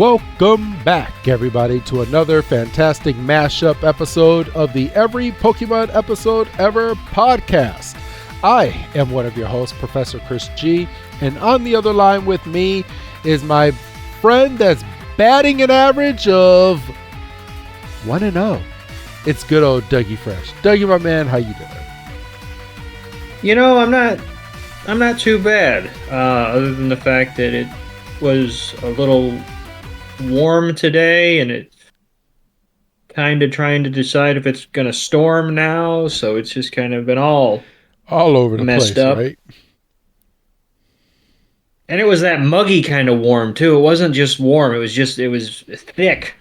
Welcome back, everybody, to another fantastic mashup episode of the Every Pokemon Episode Ever podcast. I am one of your hosts, Professor Chris G, and on the other line with me is my friend that's batting an average of 1-0. It's good old Dougie Fresh. Dougie, my man, how you doing? You know, I'm not too bad, other than the fact that it was a little warm today, and it's kind of trying to decide if it's going to storm now, so it's just kind of been all over the messed place, up. right? And it was that muggy kind of warm, too. It wasn't just warm, it was thick.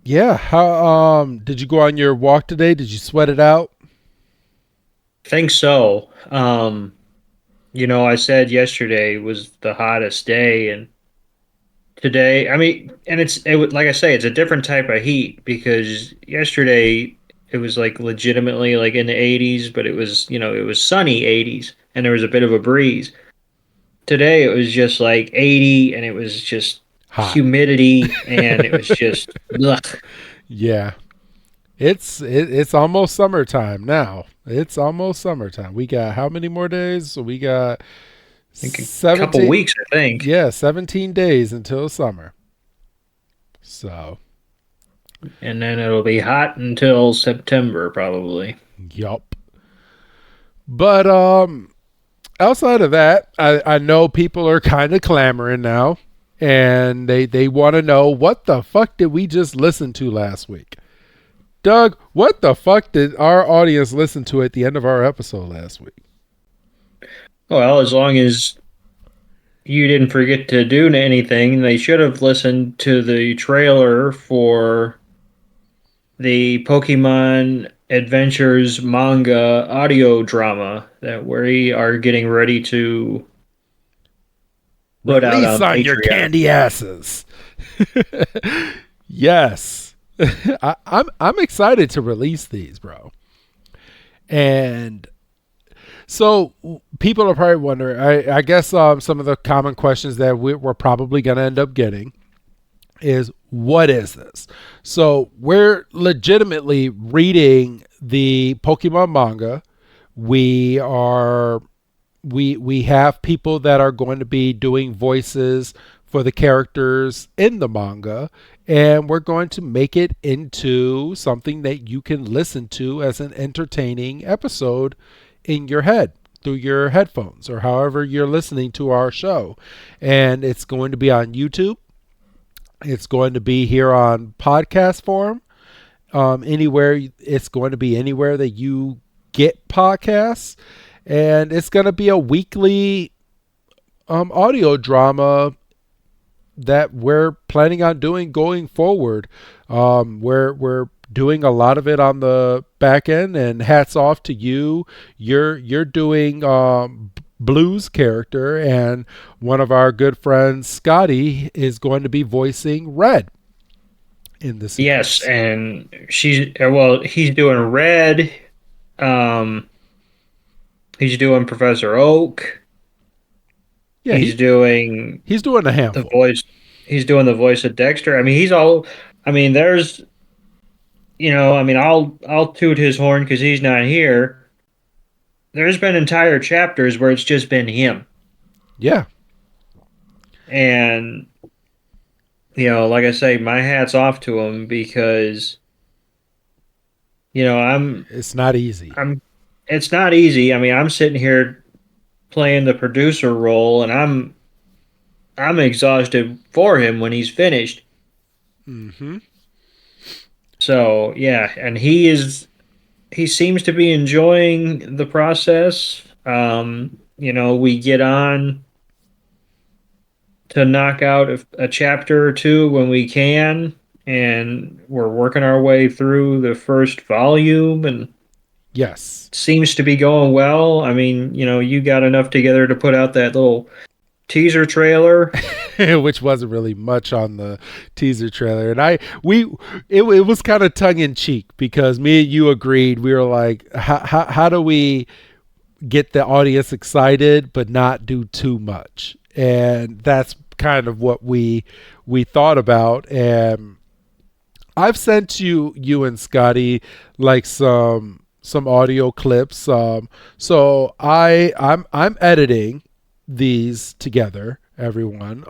Yeah, how did you go on your walk today? Did you sweat it out? Think so. I said yesterday was the hottest day, and today, like I say, it's a different type of heat, because yesterday it was like legitimately like in the 80s, but it was sunny 80s and there was a bit of a breeze. Today it was just like 80 and it was just hot humidity and it was just ugh. Yeah. It's almost summertime now. It's almost summertime. We got how many more days? So we got A couple weeks, I think. Yeah, 17 days until summer. So. And then it'll be hot until September, probably. Yup. But outside of that, I know people are kind of clamoring now. And they want to know, what the fuck did we just listen to last week? Doug, what the fuck did our audience listen to at the end of our episode last week? Well, as long as you didn't forget to do anything, they should have listened to the trailer for the Pokemon Adventures manga audio drama that we are getting ready to put out Release on your candy asses. Yes. I'm excited to release these, bro. And so people are probably wondering, I guess some of the common questions that we're probably going to end up getting is, what is this? So we're legitimately reading the Pokemon manga. We have people that are going to be doing voices for the characters in the manga, and we're going to make it into something that you can listen to as an entertaining episode in your head through your headphones or however you're listening to our show. And it's going to be on YouTube. It's going to be here on podcast form. It's going to be anywhere that you get podcasts. And it's going to be a weekly audio drama that we're planning on doing going forward. We're doing a lot of it on the back end, and hats off to you. You're doing Blue's character, and one of our good friends, Scotty, is going to be voicing Red in this. Yes, and he's doing Red. He's doing Professor Oak. Yeah, he's doing a handful. The voice. He's doing the voice of Dexter. I mean, there's, I'll toot his horn because he's not here. There's been entire chapters where it's just been him. Yeah. And, like I say, my hat's off to him because, it's not easy. It's not easy. I mean, I'm sitting here playing the producer role, and I'm exhausted for him when he's finished. Mm-hmm. So yeah, and he seems to be enjoying the process. We get on to knock out a chapter or two when we can, and we're working our way through the first volume, and yes, seems to be going well. I mean, you got enough together to put out that little teaser trailer, which wasn't really much on the teaser trailer, and it was kind of tongue in cheek because me and you agreed. We were like, how do we get the audience excited but not do too much? And that's kind of what we thought about. And I've sent you and Scotty like some audio clips. So I'm editing these together, everyone.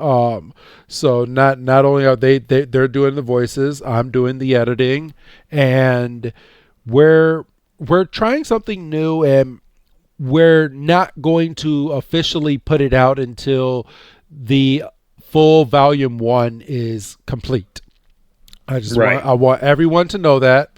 So not only are they're doing the voices, I'm doing the editing, and we're we're trying something new, and we're not going to officially put it out until the full volume one is complete. Right. I want everyone to know that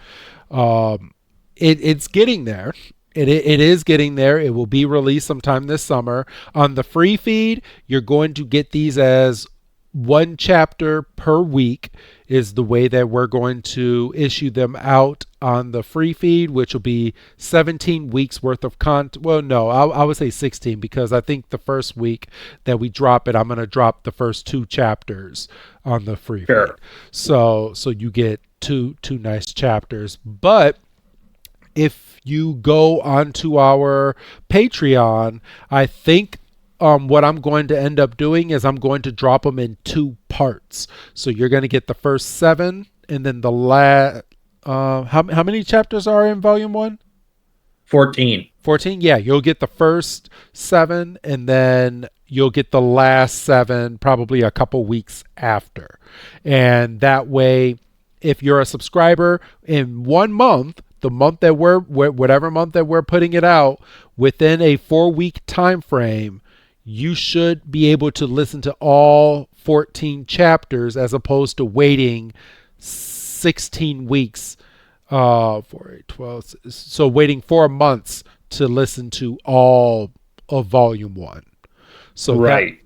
it's getting there. It is getting there. It will be released sometime this summer. On the free feed, you're going to get these as one chapter per week, is the way that we're going to issue them out on the free feed, which will be 17 weeks worth of content. Well, no, I would say 16, because I think the first week that we drop it, I'm going to drop the first two chapters on the free feed. Sure. So you get two nice chapters. But if you go onto our Patreon, I think what I'm going to end up doing is I'm going to drop them in two parts. So you're going to get the first seven, and then the last. How many chapters are in volume one? 14. 14. Yeah, you'll get the first seven, and then you'll get the last seven probably a couple weeks after. And that way, if you're a subscriber in 1 month, the month that whatever month that we're putting it out, within a 4 week time frame, you should be able to listen to all 14 chapters, as opposed to waiting 16 weeks, 4, 8, 12, so waiting 4 months to listen to all of volume one. So that Right.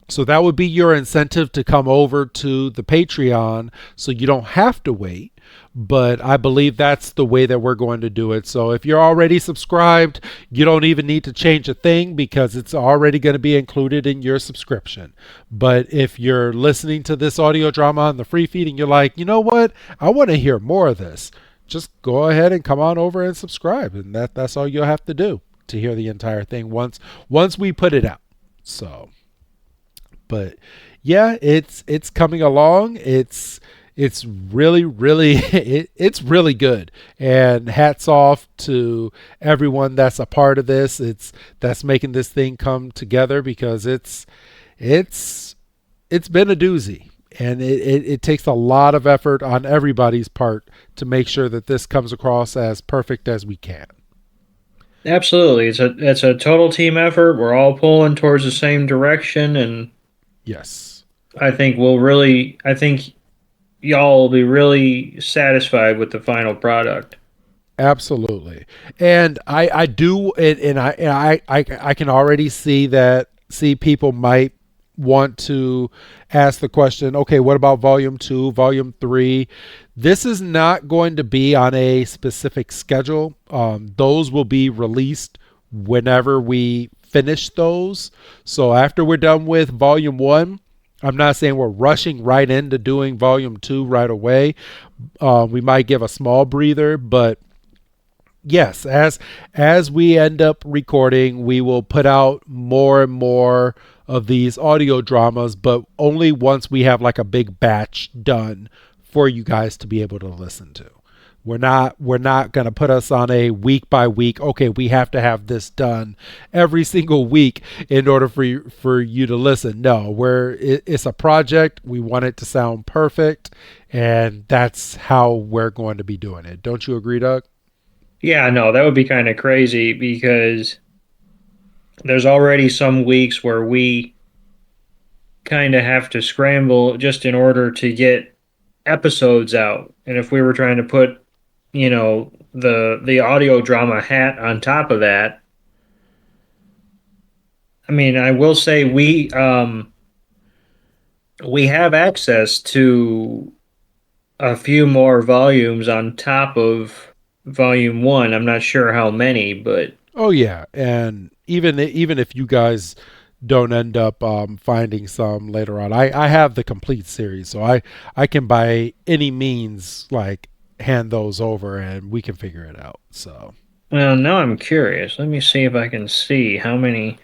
so that would be your incentive to come over to the Patreon, so you don't have to wait. But I believe that's the way that we're going to do it. So if you're already subscribed, you don't even need to change a thing, because it's already going to be included in your subscription. But if you're listening to this audio drama on the free feed and you're like, you know what, I want to hear more of this, just go ahead and come on over and subscribe, and that's all you'll have to do to hear the entire thing once we put it out. So, but yeah, it's coming along. It's really it's really good, and hats off to everyone that's a part of this. That's making this thing come together, because it's it's been a doozy, and it takes a lot of effort on everybody's part to make sure that this comes across as perfect as we can. Absolutely. It's a total team effort. We're all pulling towards the same direction, and Yes. I think y'all will be really satisfied with the final product. Absolutely. And I do, and I can already see people might want to ask the question, okay, what about volume 2, volume 3? This is not going to be on a specific schedule. Those will be released whenever we finish those. So after we're done with volume 1, I'm not saying we're rushing right into doing volume 2 right away. We might give a small breather, but yes, as we end up recording, we will put out more and more of these audio dramas, but only once we have like a big batch done for you guys to be able to listen to. We're not going to put us on a week by week, okay, we have to have this done every single week in order for you to listen. No, it's a project. We want it to sound perfect, and that's how we're going to be doing it. Don't you agree, Doug? Yeah, no, that would be kind of crazy because there's already some weeks where we kind of have to scramble just in order to get episodes out. And if we were trying to put, the audio drama hat on top of that, I mean, I will say we have access to a few more volumes on top of volume one. I'm not sure how many, but Oh yeah, and even if you guys don't end up finding some later on, I have the complete series, so I can by any means like hand those over, and we can figure it out. So well, now I'm curious. Let me see if I can see how many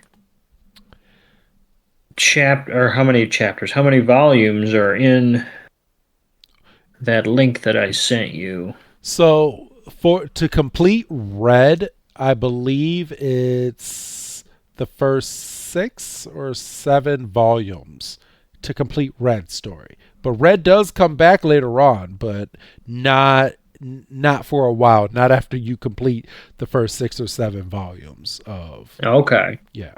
how many chapters, how many volumes are in that link that I sent you? So for to complete Red, I believe it's the first 6 or 7 volumes to complete Red story. But Red does come back later on, but not for a while. Not after you complete the first 6 or 7 volumes of Okay. yeah.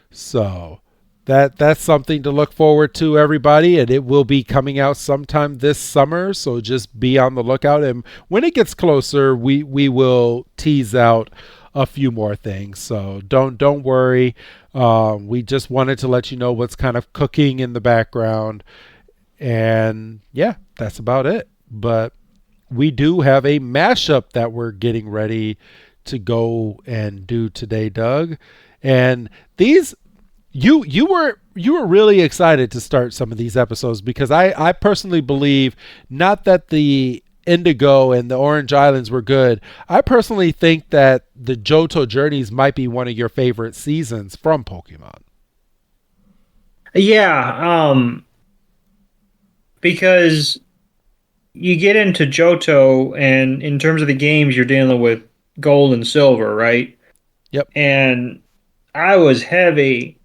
So that's something to look forward to, everybody, and it will be coming out sometime this summer. So just be on the lookout, and when it gets closer, we will tease out a few more things. So don't worry. We just wanted to let you know what's kind of cooking in the background, and yeah, that's about it. But we do have a mashup that we're getting ready to go and do today, Doug. And these you were really excited to start some of these episodes because I personally believe not that the Indigo and the Orange Islands were good. I personally think that the Johto Journeys might be one of your favorite seasons from Pokemon. Yeah, because you get into Johto, and in terms of the games, you're dealing with gold and silver, right? Yep. And I was heavy,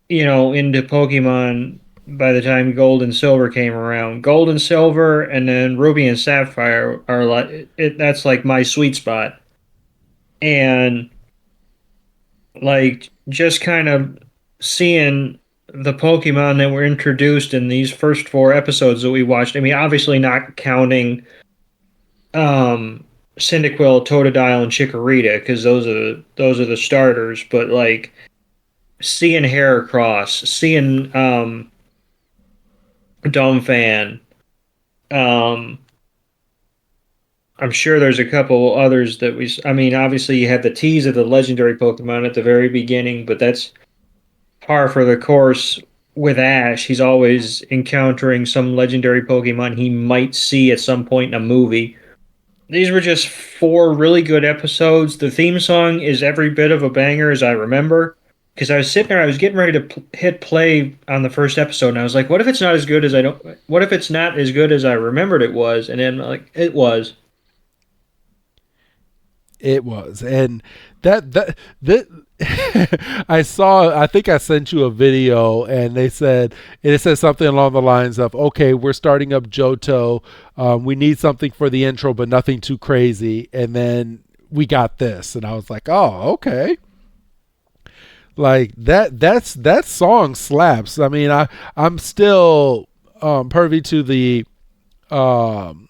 into Pokemon by the time Gold and Silver came around. Gold and Silver, and then Ruby and Sapphire are like it. That's like my sweet spot, and like just kind of seeing the Pokemon that were introduced in these first 4 episodes that we watched. I mean, obviously not counting Cyndaquil, Totodile, and Chikorita because those are the starters. But like seeing Heracross, seeing Donfan, um, I'm sure there's a couple others that we. I mean, obviously you had the tease of the legendary Pokemon at the very beginning, but that's par for the course with Ash. He's always encountering some legendary Pokemon he might see at some point in a movie. These were just 4 really good episodes. The theme song is every bit of a banger as I remember. Because I was sitting there, I was getting ready to hit play on the first episode, and I was like, "What if it's not as good as I don't? What if it's not as good as I remembered it was?" And then like it was. It was, and that I think I sent you a video, and it said something along the lines of, "Okay, we're starting up Johto. We need something for the intro, but nothing too crazy." And then we got this, and I was like, "Oh, okay." Like that song slaps. I mean, I'm still privy um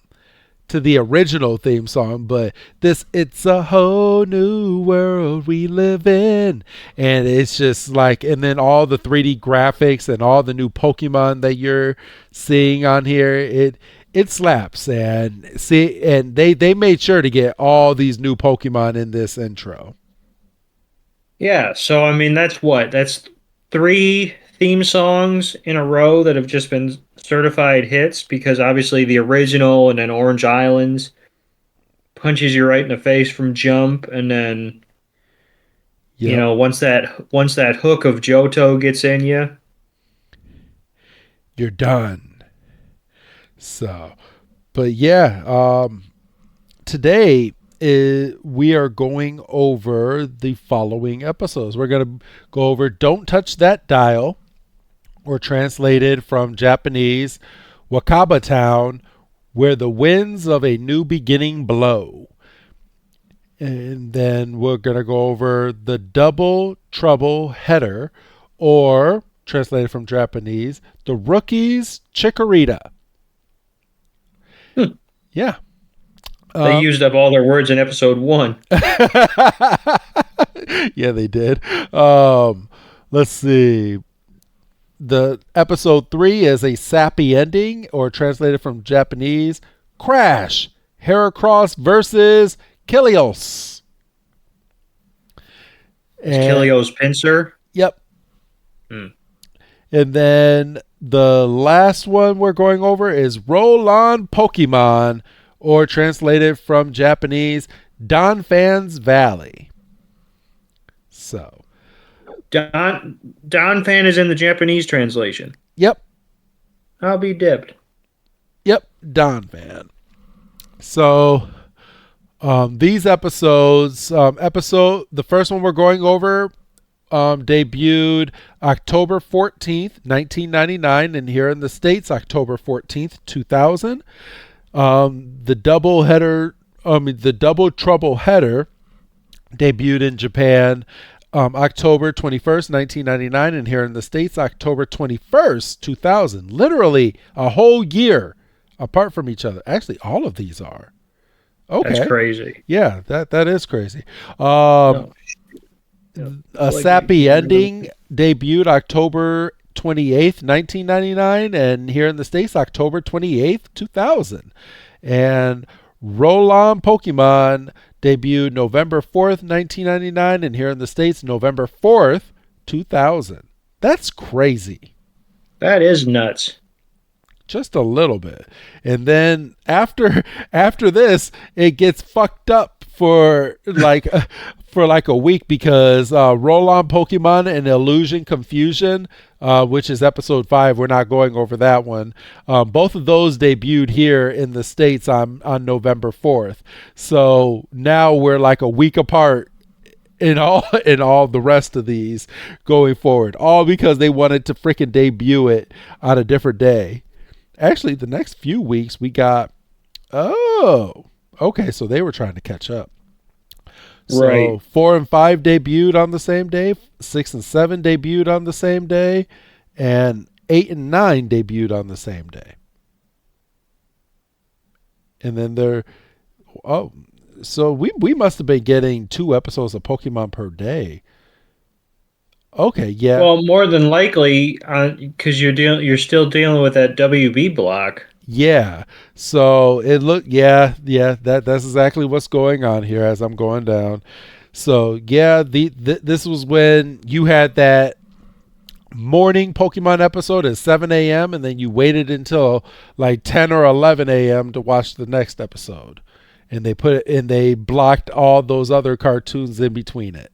to the original theme song, but this it's a whole new world we live in, and it's just like, and then all the 3D graphics and all the new Pokemon that you're seeing on here, it slaps. And see, and they made sure to get all these new Pokemon in this intro. Yeah, so I mean that's 3 theme songs in a row that have just been certified hits because obviously the original and then Orange Islands punches you right in the face from jump, and then Yep, once that hook of Johto gets in you. you're done. So, but yeah, today we are going over the following episodes. We're going to go over Don't Touch That Dial, or translated from Japanese, Wakaba Town, where the winds of a new beginning blow. And then we're going to go over the Double Trouble Header, or translated from Japanese, the Rookie's Chicorita. Hmm. Yeah. They Uh, used up all their words in episode 1. yeah, they did. Let's see. The episode 3 is a sappy ending, or translated from Japanese, Crash, Heracross versus Kailios. Is And Kilios Pincer? yep. Hmm. And then the last one we're going over is Roll On Pokemon, or translated from Japanese, Donfan's Valley. So Donfan is in the Japanese translation. Yep. I'll be dipped. Yep. Donphan. So these episodes, the first one we're going over debuted October 14th, 1999, and here in the States, October 14th, 2000. The double trouble header debuted in Japan October 21st, 1999, and here in the States, October 21st, 2000. Literally a whole year apart from each other. Actually, all of these are. That's Okay. crazy. Yeah, that is crazy. No, A Sappy Ending debuted October 28th, 1999, and here in the States, October 28th, 2000. And Roll-On Pokemon debuted November 4th, 1999, and here in the States, November 4th, 2000. That's crazy. that is nuts. Just a little bit. And then after this, it gets fucked up for like a week because Roll On Pokemon and Illusion Confusion, which is episode 5, we're not going over that one. Both of those debuted here in the States on November 4th. So now we're like a week apart in all the rest of these going forward, all because they wanted to freaking debut it on a different day. Actually, the next few weeks we got, okay, so they were trying to catch up. So Right. 4 and 5 debuted on the same day, 6 and 7 debuted on the same day, and 8 and 9 debuted on the same day. And then so we must have been getting 2 episodes of Pokemon per day. Okay, yeah. Well, more than likely, because you're still dealing with that WB block. Yeah. So it looked, yeah, that's exactly what's going on here as I'm going down. So yeah, this was when you had that morning Pokemon episode at 7 a.m. and then you waited until like 10 or 11 a.m. to watch the next episode. And they blocked all those other cartoons in between it.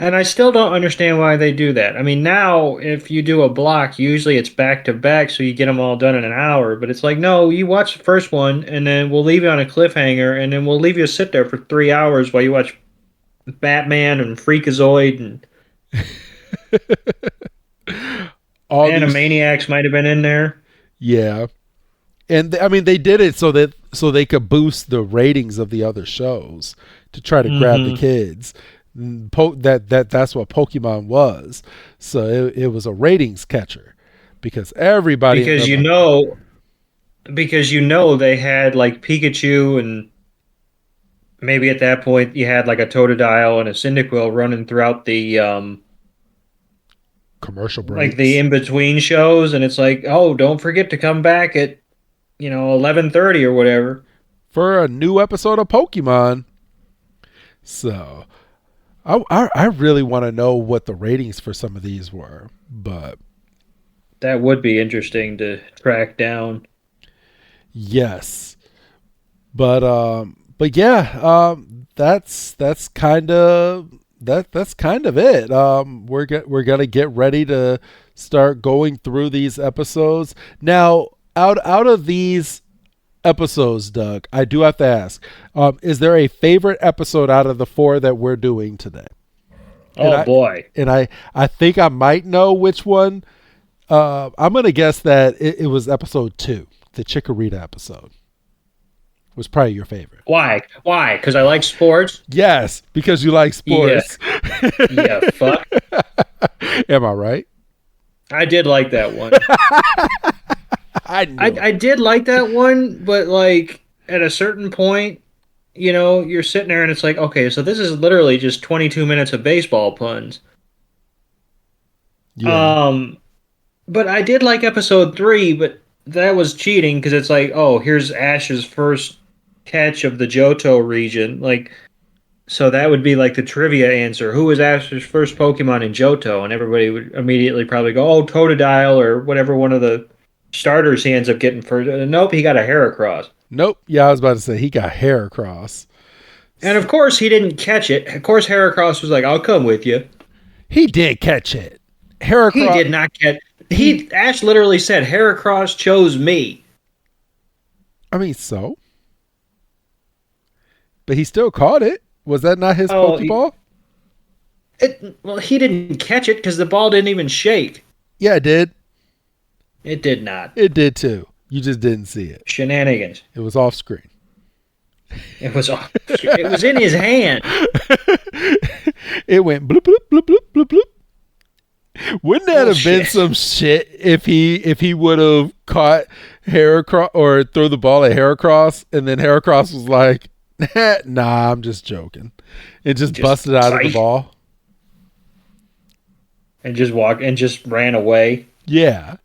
And I still don't understand why they do that. I mean, now if you do a block, usually it's back to back, so you get them all done in an hour. But it's like, no, you watch the first one, and then we'll leave you on a cliffhanger, and then we'll leave you sit there for 3 hours while you watch Batman and Freakazoid and All these, Animaniacs might have been in there. yeah. And I mean, they did it so they could boost the ratings of the other shows to try to grab the Hmm. kids. That's what Pokemon was. So it was a ratings catcher because everybody Because ended you up know, because you know they had like Pikachu and maybe at that point you had like a Totodile and a Cyndaquil running throughout the commercial like the breaks in between shows, and it's like, oh, don't forget to come back at 11:30 or whatever. for a new episode of Pokemon. So I really want to know what the ratings for some of these were, but That would be interesting to track down. yes. But yeah, that's kind of that's kind of it. We're gonna get ready to start going through these episodes now. Out of these episodes, Doug, I do have to ask: is there a favorite episode out of the 4 that we're doing today? And Oh boy. I think I might know which one. I'm gonna guess that it was episode 2, the Chicorita episode. Was probably your favorite. Why? Why? Because I like sports? Yes, because you like Yeah. sports. Yeah, fuck. Am I right? I did like that one. I knew I, it. I did like that one, but like at a certain point, you're sitting there and it's like, okay, so this is literally just 22 minutes of baseball puns. Yeah. Um, but I did like episode 3, but that was cheating because it's like, oh, here's Ash's first catch of the Johto region. Like, so that would be like the trivia answer. Who was Ash's first Pokemon in Johto? And everybody would immediately probably go, oh, Totodile or whatever one of the starters he ends up getting first. Nope, he got a Heracross. Nope. Yeah, I was about to say he got Heracross. And of course, he didn't catch it. Of course, Heracross was like, I'll come with you. He did catch it. He did not catch. Ash literally said, "Heracros chose me." I mean, so, but he still caught it. Was that not his Pokeball? Well, he didn't catch it because the ball didn't even shake. Yeah, it did. It did not. It did too. You just didn't see it. Shenanigans. It was off screen. It was off. It was in his hand. It went bloop bloop bloop bloop bloop bloop. Wouldn't that have been some shit if he would have caught Heracross or throw the ball at Heracross and then Heracross was like, nah, I'm just joking. It just busted out of the ball. And just ran away. Yeah.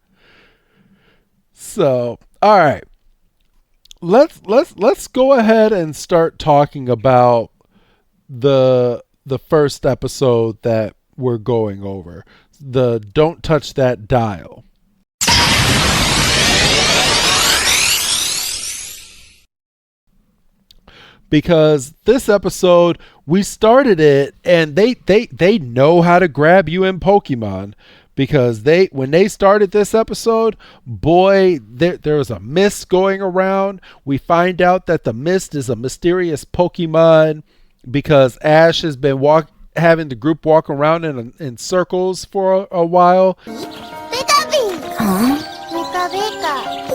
So, all right. Let's go ahead and start talking about the first episode that we're going over. The Don't Touch That Dial. Because this episode, we started it and they know how to grab you in Pokemon. Because when they started this episode, boy, there was a mist going around. We find out that the mist is a mysterious Pokemon because Ash has been having the group walk around in circles for a while. Huh?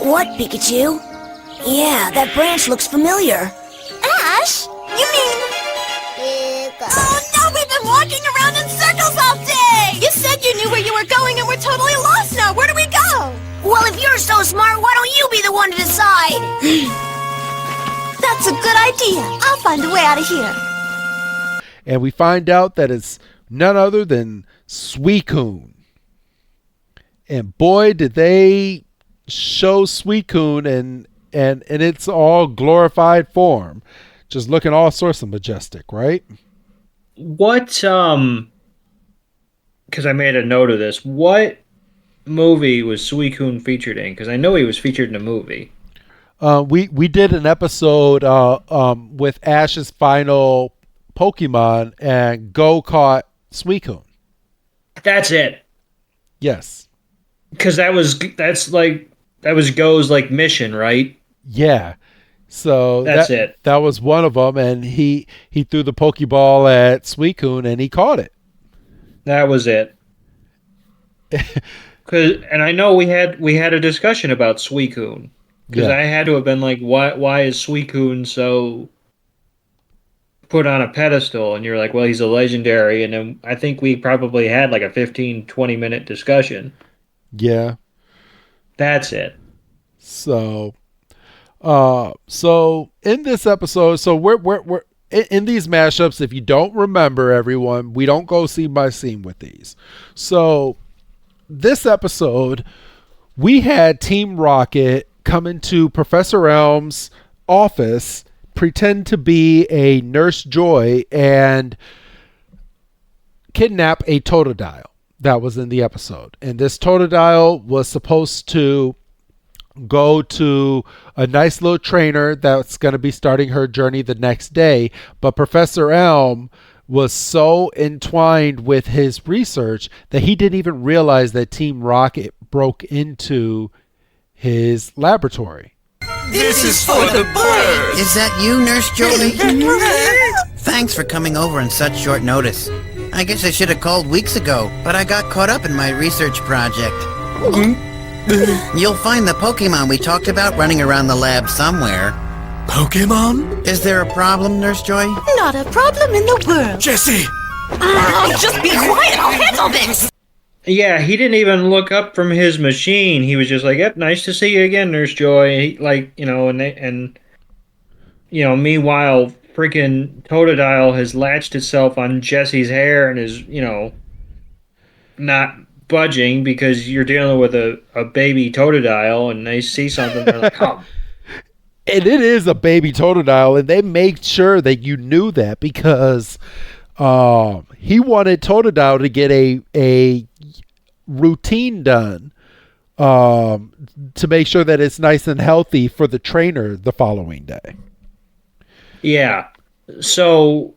What, Pikachu? Yeah, that branch looks familiar. Ash? You mean... Oh no, we've been walking around in circles all day! You said you knew where you were going and we're totally lost now. Where do we go? Well, if you're so smart, why don't you be the one to decide? That's a good idea. I'll find a way out of here. And we find out that it's none other than Suicune. And boy, did they show Suicune and it's all glorified form. Just looking all sorts of majestic, right? What, because I made a note of this, what movie was Suicune featured in? Because I know he was featured in a movie. We did an episode with Ash's final Pokemon, and Go caught Suicune. That's it. Yes. Because that was Go's like mission, right? Yeah. So that's it. That was one of them, and he threw the Pokeball at Suicune, and he caught it. That was it. And I know we had a discussion about Suicune because I had to have been like, why is Suicune so put on a pedestal? And you're like, well, he's a legendary, and then I think we probably had like a 15-20 minute discussion. Yeah. That's it. So in this episode, so we're in these mashups. If you don't remember, everyone, we don't go scene by scene with these. So this episode, we had Team Rocket come into Professor Elm's office, pretend to be a Nurse Joy, and kidnap a Totodile that was in the episode. And this Totodile was supposed to go to a nice little trainer that's going to be starting her journey the next day. But Professor Elm was so entwined with his research that he didn't even realize that Team Rocket broke into his laboratory. This is for the birds! Is that you, Nurse Joey? Thanks for coming over on such short notice. I guess I should have called weeks ago, but I got caught up in my research project. You'll find the Pokemon we talked about running around the lab somewhere. Pokemon? Is there a problem, Nurse Joy? Not a problem in the world. Jesse! Just be quiet, I'll handle this! Yeah, he didn't even look up from his machine. He was just like, yep, nice to see you again, Nurse Joy. Meanwhile, freaking Totodile has latched itself on Jesse's hair and is, not budging because you're dealing with a baby Totodile, and they see something, they're like, oh. And it is a baby Totodile, and they made sure that you knew that because he wanted Totodile to get a routine done to make sure that it's nice and healthy for the trainer the following day. Yeah. So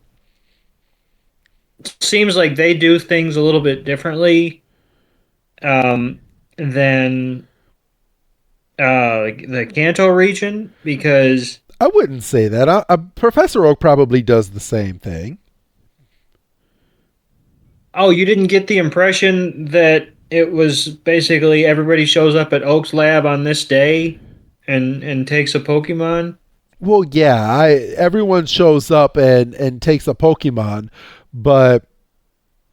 seems like they do things a little bit differently than the Kanto region because I wouldn't say that. Professor Oak probably does the same thing. oh, you didn't get the impression that it was basically everybody shows up at Oak's lab on this day and takes a Pokemon? Well, yeah, everyone shows up and takes a Pokemon, but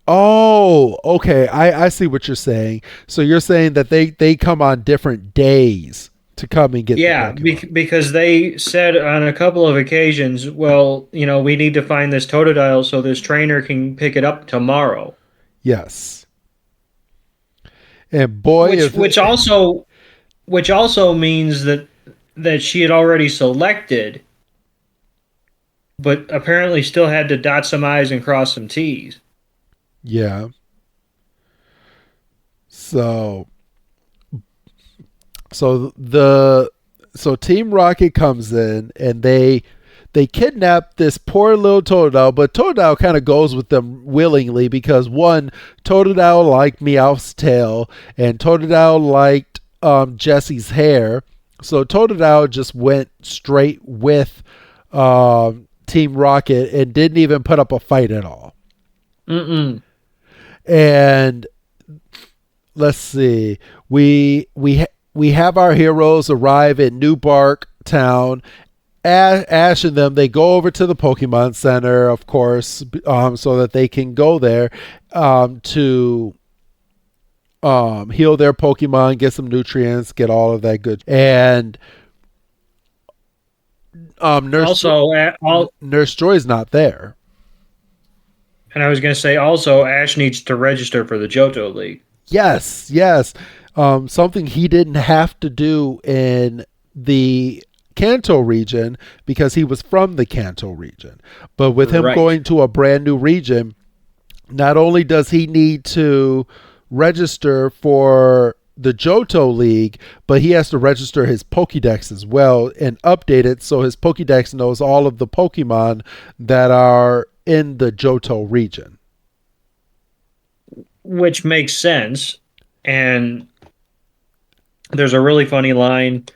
oh, okay, I see what you're saying. So you're saying that they come on different days to come and get Yeah, the Pokemon. because they said on a couple of occasions, well, we need to find this Totodile so this trainer can pick it up tomorrow. Yes. And boy, Which if which also which also means that she had already selected, but apparently still had to dot some I's and cross some T's. yeah. So so Team Rocket comes in and they kidnap this poor little Totodile, but Totodile kind of goes with them willingly because one, Totodile liked Meowth's tail, and Totodile liked Jesse's hair. So Totodile just went straight with Team Rocket and didn't even put up a fight at all. Mm-mm. And let's see, we have our heroes arrive at New Bark Town. Ash and them, they go over to the Pokemon Center, of course, so that they can go there to heal their Pokemon, get some nutrients, get all of that good. And Nurse Joy's not there. And I was going to say also, Ash needs to register for the Johto League. Yes. Something he didn't have to do in the Kanto region because he was from the Kanto region. But with him going to a brand new region, not only does he need to register for the Johto League, but he has to register his Pokédex as well and update it so his Pokédex knows all of the Pokemon that are in the Johto region. Which makes sense. And there's a really funny line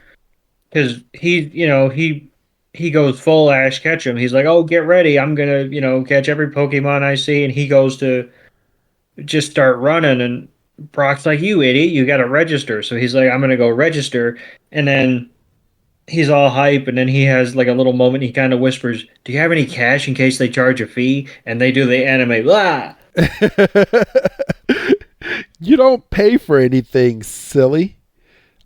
because he goes full Ash Ketchum. He's like, "Oh, get ready! I'm gonna catch every Pokemon I see." And he goes to just start running, and Brock's like, "You idiot! You got to register." So he's like, "I'm gonna go register," and then he's all hype, and then he has like a little moment. He kind of whispers, "Do you have any cash in case they charge a fee?" And they do the anime. Blah. You don't pay for anything, silly.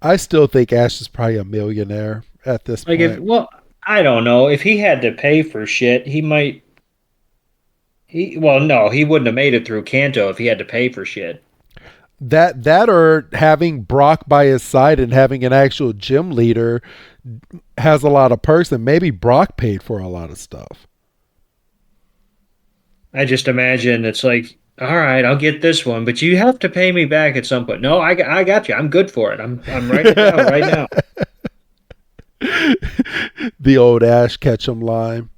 I still think Ash is probably a millionaire at this point. Well, I don't know. If he had to pay for shit, he might. No, he wouldn't have made it through Kanto if he had to pay for shit. That or having Brock by his side and having an actual gym leader has a lot of perks, and maybe Brock paid for a lot of stuff. I just imagine it's like, all right, I'll get this one, but you have to pay me back at some point. No, I got you. I'm good for it. I'm writing it down right now. The old Ash Ketchum line.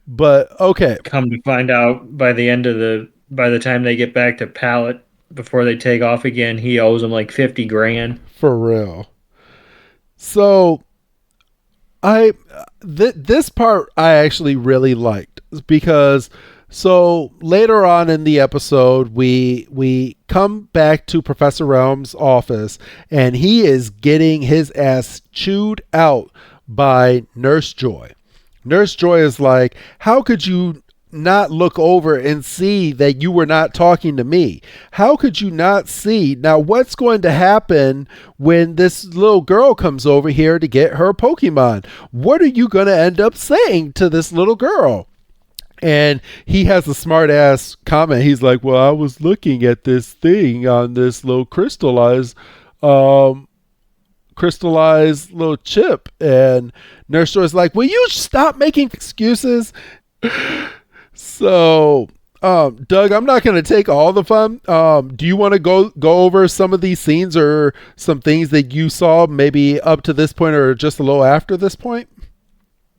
But okay. Come to find out by the time they get back to Pallet before they take off again, he owes them like 50 grand. For real. So this part I actually really liked because so later on in the episode we come back to Professor Realm's office and he is getting his ass chewed out by Nurse Joy. Nurse Joy is like, "How could you not look over and see that you were not talking to me? How could you not see? Now what's going to happen when this little girl comes over here to get her Pokemon? What are you going to end up saying to this little girl?" And he has a smart ass comment. He's like, "Well, I was looking at this thing on this little crystallized little chip." And Nurse Joy's like, "Will you stop making excuses?" So, Doug, I'm not going to take all the fun. Do you want to go over some of these scenes or some things that you saw maybe up to this point or just a little after this point?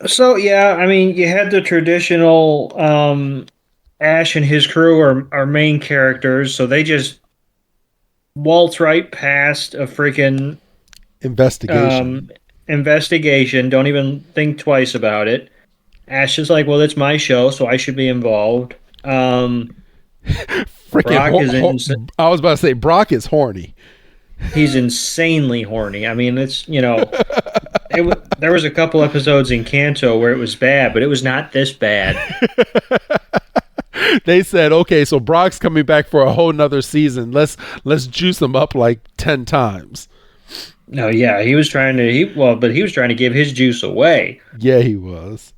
So, yeah, I mean, you had the traditional Ash and his crew are main characters, so they just waltz right past a freaking Investigation. investigation. Don't even think twice about it. Ash is like, well, it's my show, so I should be involved. Brock is I was about to say Brock is horny. he's insanely horny. I mean, it's there was a couple episodes in Kanto where it was bad, but it was not this bad. They said, okay, so Brock's coming back for a whole nother season. Let's juice him up like 10 times. No, yeah, he was trying to give his juice away. Yeah, he was.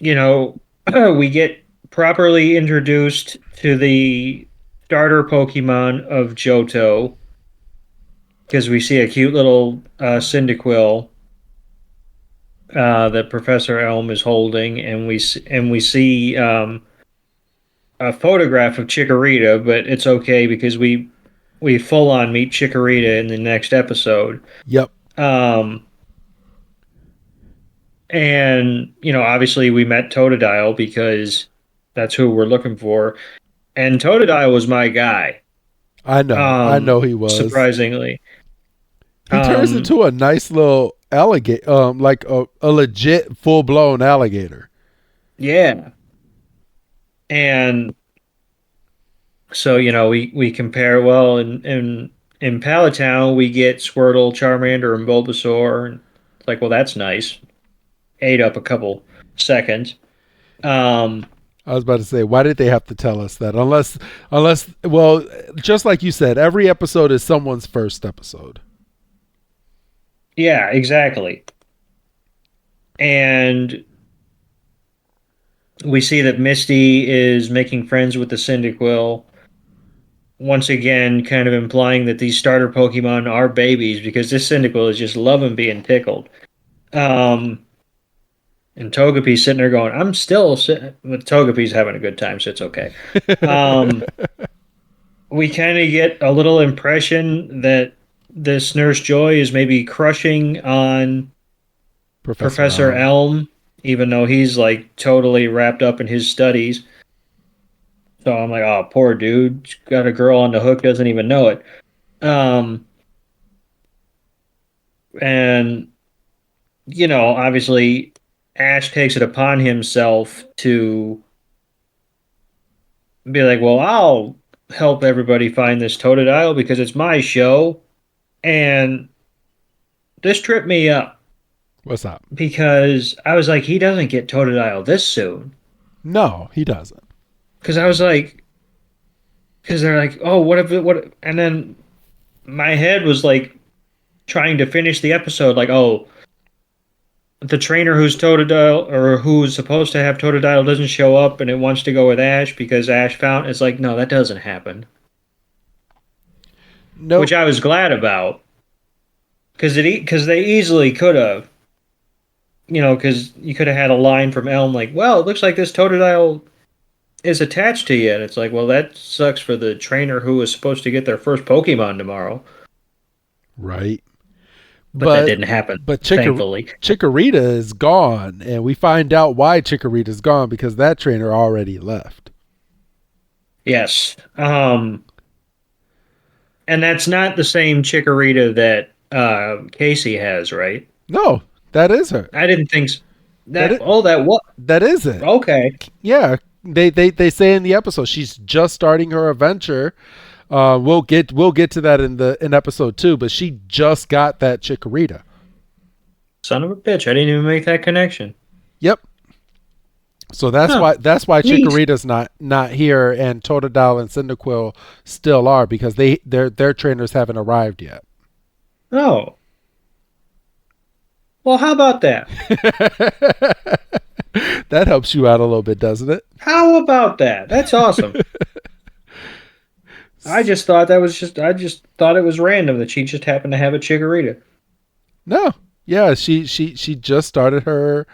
We get properly introduced to the starter Pokemon of Johto because we see a cute little Cyndaquil that Professor Elm is holding, and we see a photograph of Chikorita, but it's okay because we full on meet Chikorita in the next episode. Yep. And obviously we met Totodile because that's who we're looking for, and Totodile was my guy. I know he was. Surprisingly, he turns into a nice little alligator, like a legit full blown alligator. Yeah. And so we compare. Well, in Pallet Town we get Squirtle, Charmander, and Bulbasaur, and it's like, well, that's nice. Ate up a couple seconds. I was about to say, why did they have to tell us that? Unless, well, just like you said, every episode is someone's first episode. Yeah, exactly. And we see that Misty is making friends with the Cyndaquil. Once again, kind of implying that these starter Pokemon are babies because this Cyndaquil is just loving being tickled. And Togepi's sitting there going, I'm still sitting. But Togepi's having a good time, so it's okay. We kind of get a little impression that this Nurse Joy is maybe crushing on Professor Elm, even though he's like totally wrapped up in his studies. So I'm like, oh, poor dude. Got a girl on the hook, doesn't even know it. And, obviously Ash takes it upon himself to be like, well, I'll help everybody find this Totodile because it's my show. And this tripped me up. What's up? Because I was like, he doesn't get Totodile this soon. No, he doesn't. Because I was like, because they're like, oh, what if it, what? And then my head was like trying to finish the episode, like, oh, the trainer who's Totodile or who's supposed to have Totodile doesn't show up and it wants to go with Ash because Ash found it's like, no, that doesn't happen. No, Which I was glad about because they easily could have, because you could have had a line from Elm like, well, it looks like this Totodile is attached to you, and it's like, well, that sucks for the trainer who was supposed to get their first Pokemon tomorrow. Right. But that didn't happen, thankfully. Chikorita is gone, and we find out why Chikorita is gone because that trainer already left. Yes. And that's not the same Chikorita that Casey has, right? No, that is her. I didn't think so. That is it. Okay. Yeah, they say in the episode she's just starting her adventure. We'll get to that in episode 2, but she just got that Chikorita. Son of a bitch! I didn't even make that connection. Yep. So that's why Chikorita's not here, and Totodile and Cyndaquil still are because their trainers haven't arrived yet. Oh. Well, how about that? That helps you out a little bit, doesn't it? How about that? That's awesome. I just thought it was random that she just happened to have a Chikorita. No. Yeah, she just started her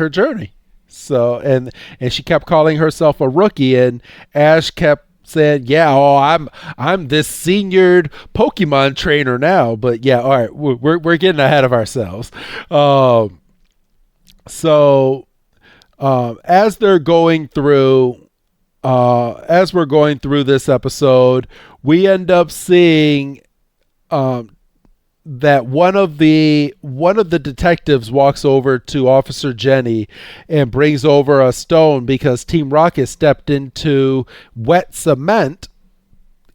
journey. So and she kept calling herself a rookie, and Ash kept saying, "Yeah, I'm this seniored Pokemon trainer now." But yeah, all right, we're getting ahead of ourselves. As they're going through, as we're going through this episode, we end up seeing that one of the detectives walks over to Officer Jenny and brings over a stone because Team Rocket stepped into wet cement,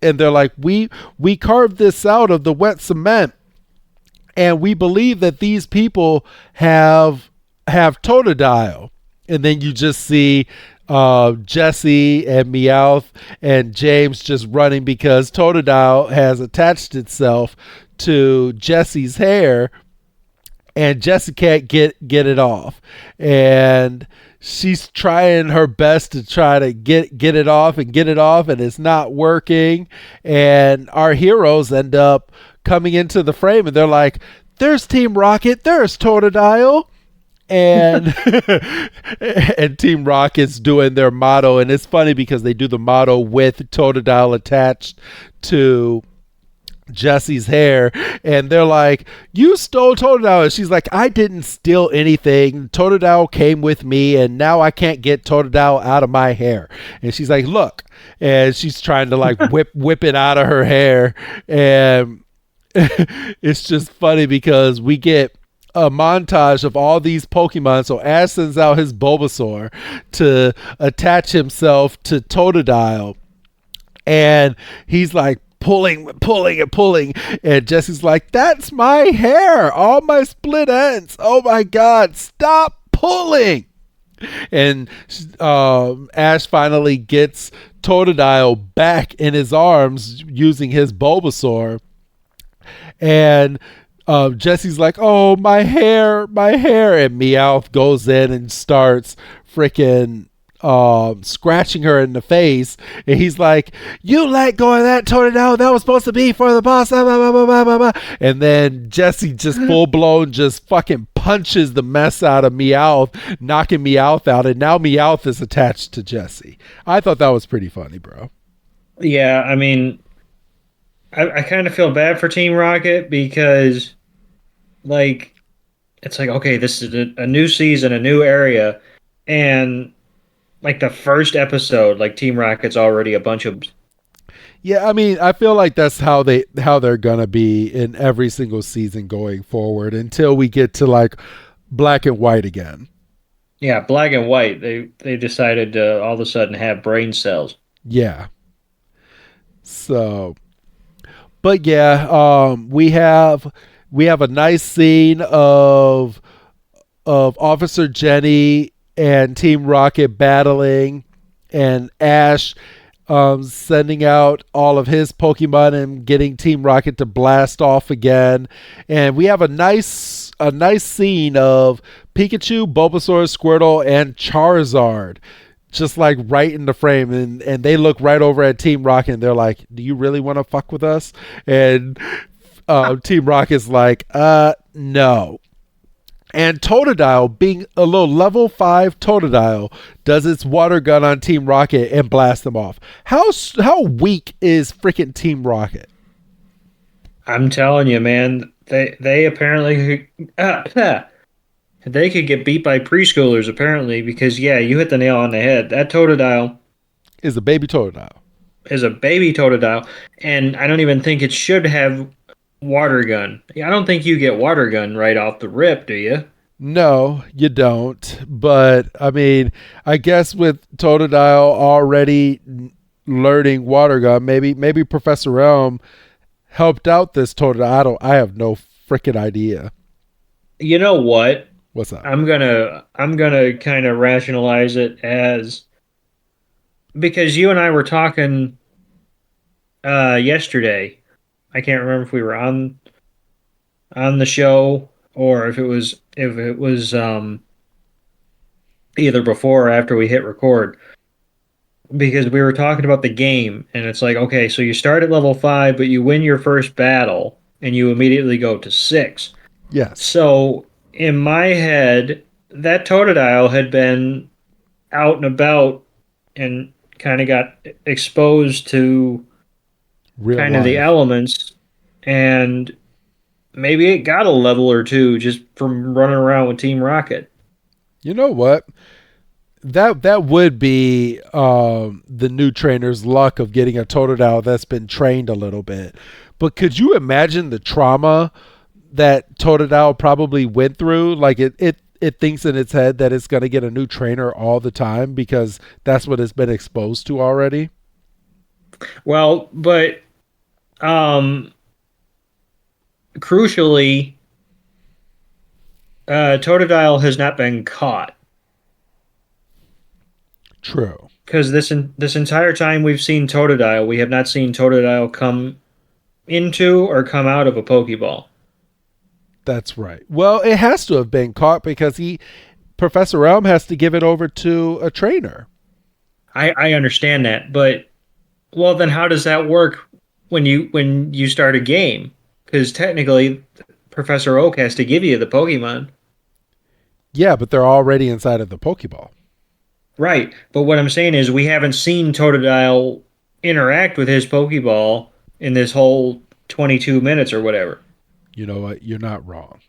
and they're like, we carved this out of the wet cement, and we believe that these people have Totodile. And then you just see Jesse and Meowth and James just running because Totodile has attached itself to Jesse's hair, and Jessie can't get it off. And she's trying her best to try to get it off, and it's not working. And our heroes end up coming into the frame, and they're like, there's Team Rocket, there's Totodile. And and Team Rocket's doing their motto, and it's funny because they do the motto with Totodile attached to Jesse's hair, and they're like, you stole Totodile, and she's like, I didn't steal anything. Totodile came with me, and now I can't get Totodile out of my hair. And she's like, look, and she's trying to like whip it out of her hair, and it's just funny because we get a montage of all these Pokemon. So Ash sends out his Bulbasaur to attach himself to Totodile, and he's like pulling, and Jesse's like, that's my hair, all my split ends, oh my god, stop pulling. And Ash finally gets Totodile back in his arms using his Bulbasaur, and Jesse's like, oh, my hair. And Meowth goes in and starts freaking scratching her in the face. And he's like, you let go of that Totodile. That was supposed to be for the boss. Blah, blah, blah, blah, blah, blah. And then Jesse just full blown just fucking punches the mess out of Meowth, knocking Meowth out. And now Meowth is attached to Jesse. I thought that was pretty funny, bro. Yeah, I mean, I kind of feel bad for Team Rocket because, like, it's like, okay, this is a new season, a new area, and like the first episode, like Team Rocket's already a bunch of. Yeah, I mean, I feel like that's how they're gonna be in every single season going forward until we get to like Black and White again. Yeah, Black and White. They decided to all of a sudden have brain cells. Yeah. So. But yeah, we have a nice scene of Officer Jenny and Team Rocket battling, and Ash sending out all of his Pokemon and getting Team Rocket to blast off again. And we have a nice scene of Pikachu, Bulbasaur, Squirtle, and Charizard just like right in the frame, and they look right over at Team Rocket, and they're like, do you really want to fuck with us? And Team Rocket's like, no. And Totodile, being a little level 5 Totodile, does its water gun on Team Rocket and blasts them off. How weak is freaking Team Rocket? I'm telling you, man, they apparently they could get beat by preschoolers, apparently, because, yeah, you hit the nail on the head. That Totodile is a baby Totodile. And I don't even think it should have water gun. I don't think you get water gun right off the rip, do you? No, you don't. But, I mean, I guess with Totodile already learning water gun, maybe Professor Elm helped out this Totodile. I have no freaking idea. You know what? What's up? I'm gonna kind of rationalize it as, because you and I were talking yesterday. I can't remember if we were on the show or if it was either before or after we hit record, because we were talking about the game, and it's like, okay, so you start at level 5, but you win your first battle and you immediately go to 6. Yes. So in my head, that Totodile had been out and about and kind of got exposed to Real kind of life. the elements, and maybe it got a level or two just from running around with Team Rocket. You know what? that would be the new trainer's luck of getting a Totodile that's been trained a little bit. But could you imagine the trauma that Totodile probably went through? Like it thinks in its head that it's going to get a new trainer all the time because that's what it's been exposed to already. Well, but crucially, Totodile has not been caught. True. Because this entire time we've seen Totodile, we have not seen Totodile come into or come out of a Pokeball. That's right. Well, it has to have been caught because Professor Elm has to give it over to a trainer. I understand that, but well, then how does that work when you start a game? Because technically, Professor Oak has to give you the Pokemon. Yeah, but they're already inside of the Pokeball. Right, but what I'm saying is we haven't seen Totodile interact with his Pokeball in this whole 22 minutes or whatever. You know what? You're not wrong.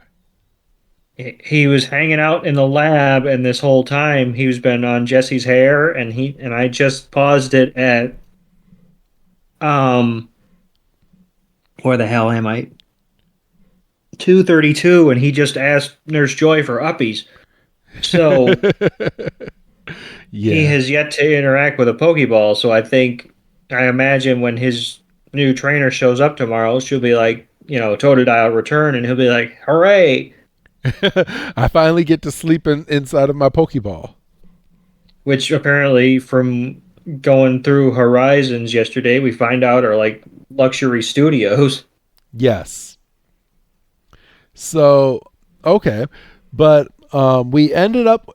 He was hanging out in the lab, and this whole time he's been on Jesse's hair, and I just paused it at where the hell am I? 2:32, and he just asked Nurse Joy for uppies. So Yeah. he has yet to interact with a Pokeball. So I imagine when his new trainer shows up tomorrow, she'll be like, Totodile return, and he'll be like, hooray! I finally get to sleep inside of my Pokeball. Which apparently, from going through Horizons yesterday, we find out are like luxury studios. Yes. So, okay. But we end up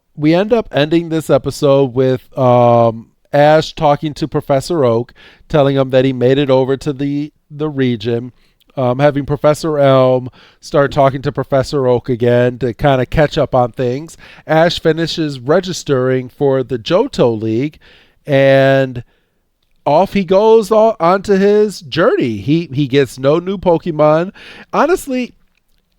ending this episode with Ash talking to Professor Oak, telling him that he made it over to the region. Having Professor Elm start talking to Professor Oak again to kind of catch up on things. Ash finishes registering for the Johto League, and off he goes onto his journey. He gets no new Pokemon. Honestly,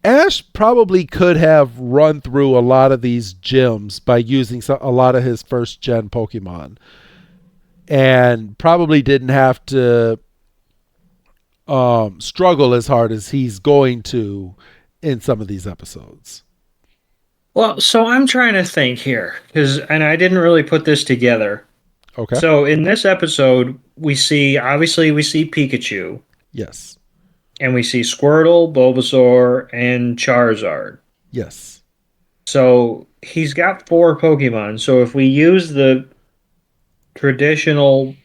Ash probably could have run through a lot of these gyms by using a lot of his first gen Pokemon, and probably didn't have to struggle as hard as he's going to in some of these episodes. Well, so I'm trying to think here, and I didn't really put this together. Okay. So in this episode, we see Pikachu. Yes. And we see Squirtle, Bulbasaur, and Charizard. Yes. So he's got 4 Pokemon. So if we use the traditional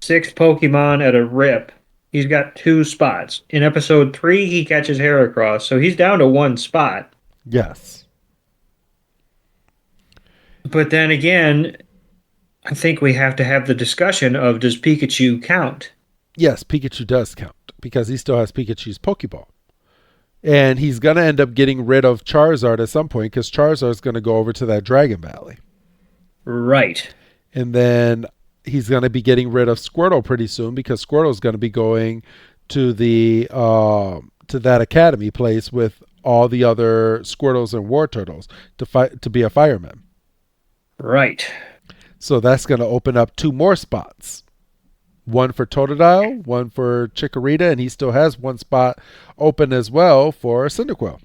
6 Pokemon at a rip, he's got 2 spots. In episode 3, he catches Heracross, so he's down to 1 spot. Yes. But then again, I think we have to have the discussion of, does Pikachu count? Yes, Pikachu does count because he still has Pikachu's Pokeball. And he's going to end up getting rid of Charizard at some point because Charizard's going to go over to that Dragon Valley. Right. And then he's going to be getting rid of Squirtle pretty soon because Squirtle's going to be going to the to that academy place with all the other Squirtles and War Turtles to be a fireman. Right. So that's going to open up 2 more spots. One for Totodile, one for Chicorita, and he still has 1 spot open as well for Cyndaquil.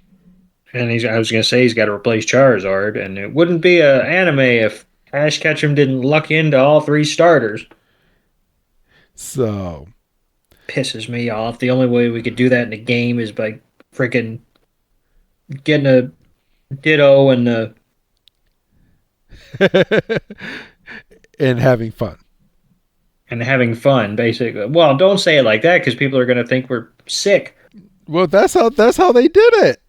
And I was going to say he's got to replace Charizard, and it wouldn't be an anime if Ash Ketchum didn't luck into all 3 starters. So Pisses me off. The only way we could do that in the game is by freaking getting a Ditto and and having fun. And having fun, basically. Well, don't say it like that because people are going to think we're sick. Well, that's how they did it.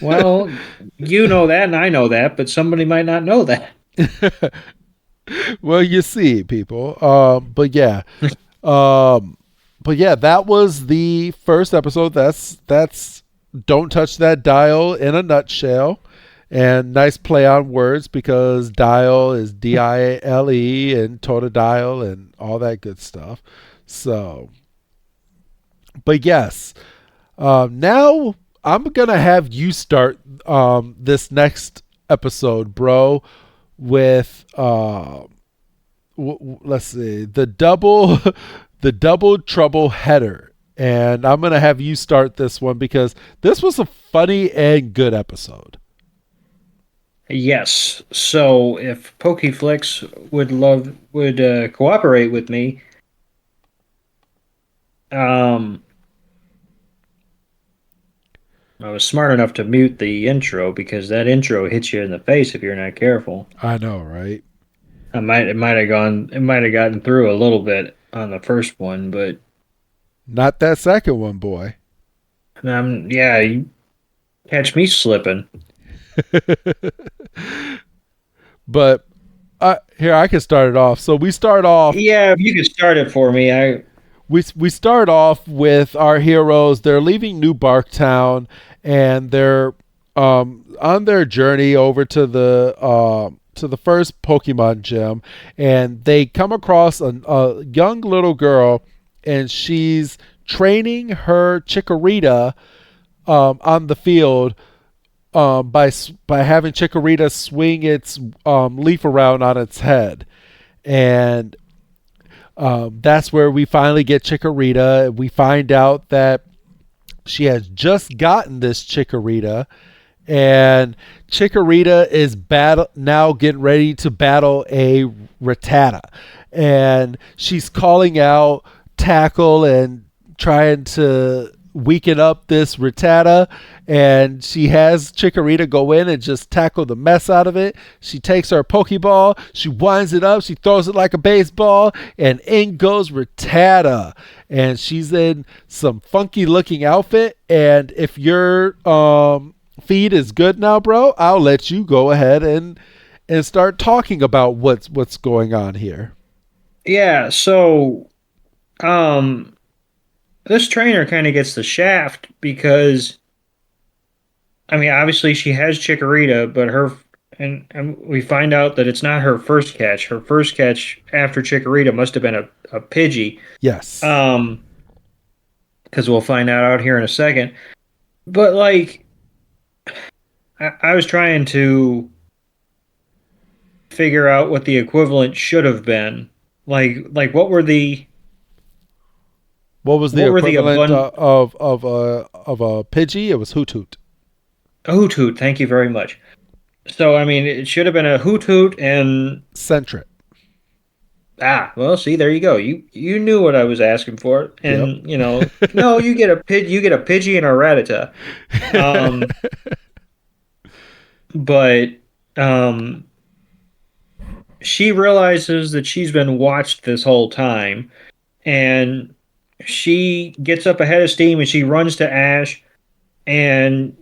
Well, you know that and I know that, but somebody might not know that. Well, you see, people. But yeah, that was the first episode. That's Don't Touch That Dial in a nutshell. And nice play on words because dial is Dile and Totodile and all that good stuff. So, but yes, now I'm going to have you start this next episode, bro. with let's see, the double the double trouble header. And I'm going to have you start this one because this was a funny and good episode. Yes. So if Pokeflix would cooperate with me, I was smart enough to mute the intro because that intro hits you in the face if you're not careful. I know, right? It might have gotten through a little bit on the first one, but Not that second one, boy. yeah, you catch me slipping. But here, I can start it off. So we start off. Yeah, if you could start it for me, We start off with our heroes. They're leaving New Bark Town, and they're on their journey over to the first Pokemon gym, and they come across a young little girl, and she's training her Chikorita on the field by having Chikorita swing its leaf around on its head, and that's where we finally get Chikorita. We find out that she has just gotten this Chikorita, and Chikorita is now getting ready to battle a Rattata, and she's calling out Tackle and trying to weaken up this Rattata, and she has Chikorita go in and just tackle the mess out of it. She takes her Pokeball, she winds it up, she throws it like a baseball, and in goes Rattata. And she's in some funky looking outfit, and if your feed is good now, bro, I'll let you go ahead and start talking about what's going on here. yeah. So, this trainer kind of gets the shaft because, I mean, obviously she has Chikorita, but and we find out that it's not her first catch. Her first catch after Chikorita must have been a Pidgey. Yes. Because we'll find out here in a second. But like, I was trying to figure out what the equivalent should have been. Like what were the What was the What were the equivalent abund- of a Pidgey? It was Hoot Hoot. a Hoot Hoot? Thank you very much. So I mean, it should have been a Hoot Hoot and Sentret. well, see, there you go. You knew what I was asking for, and Yep. you know, no, you get a Pidgey and a Rattata. But she realizes that she's been watched this whole time, and she gets up ahead of steam and she runs to Ash, and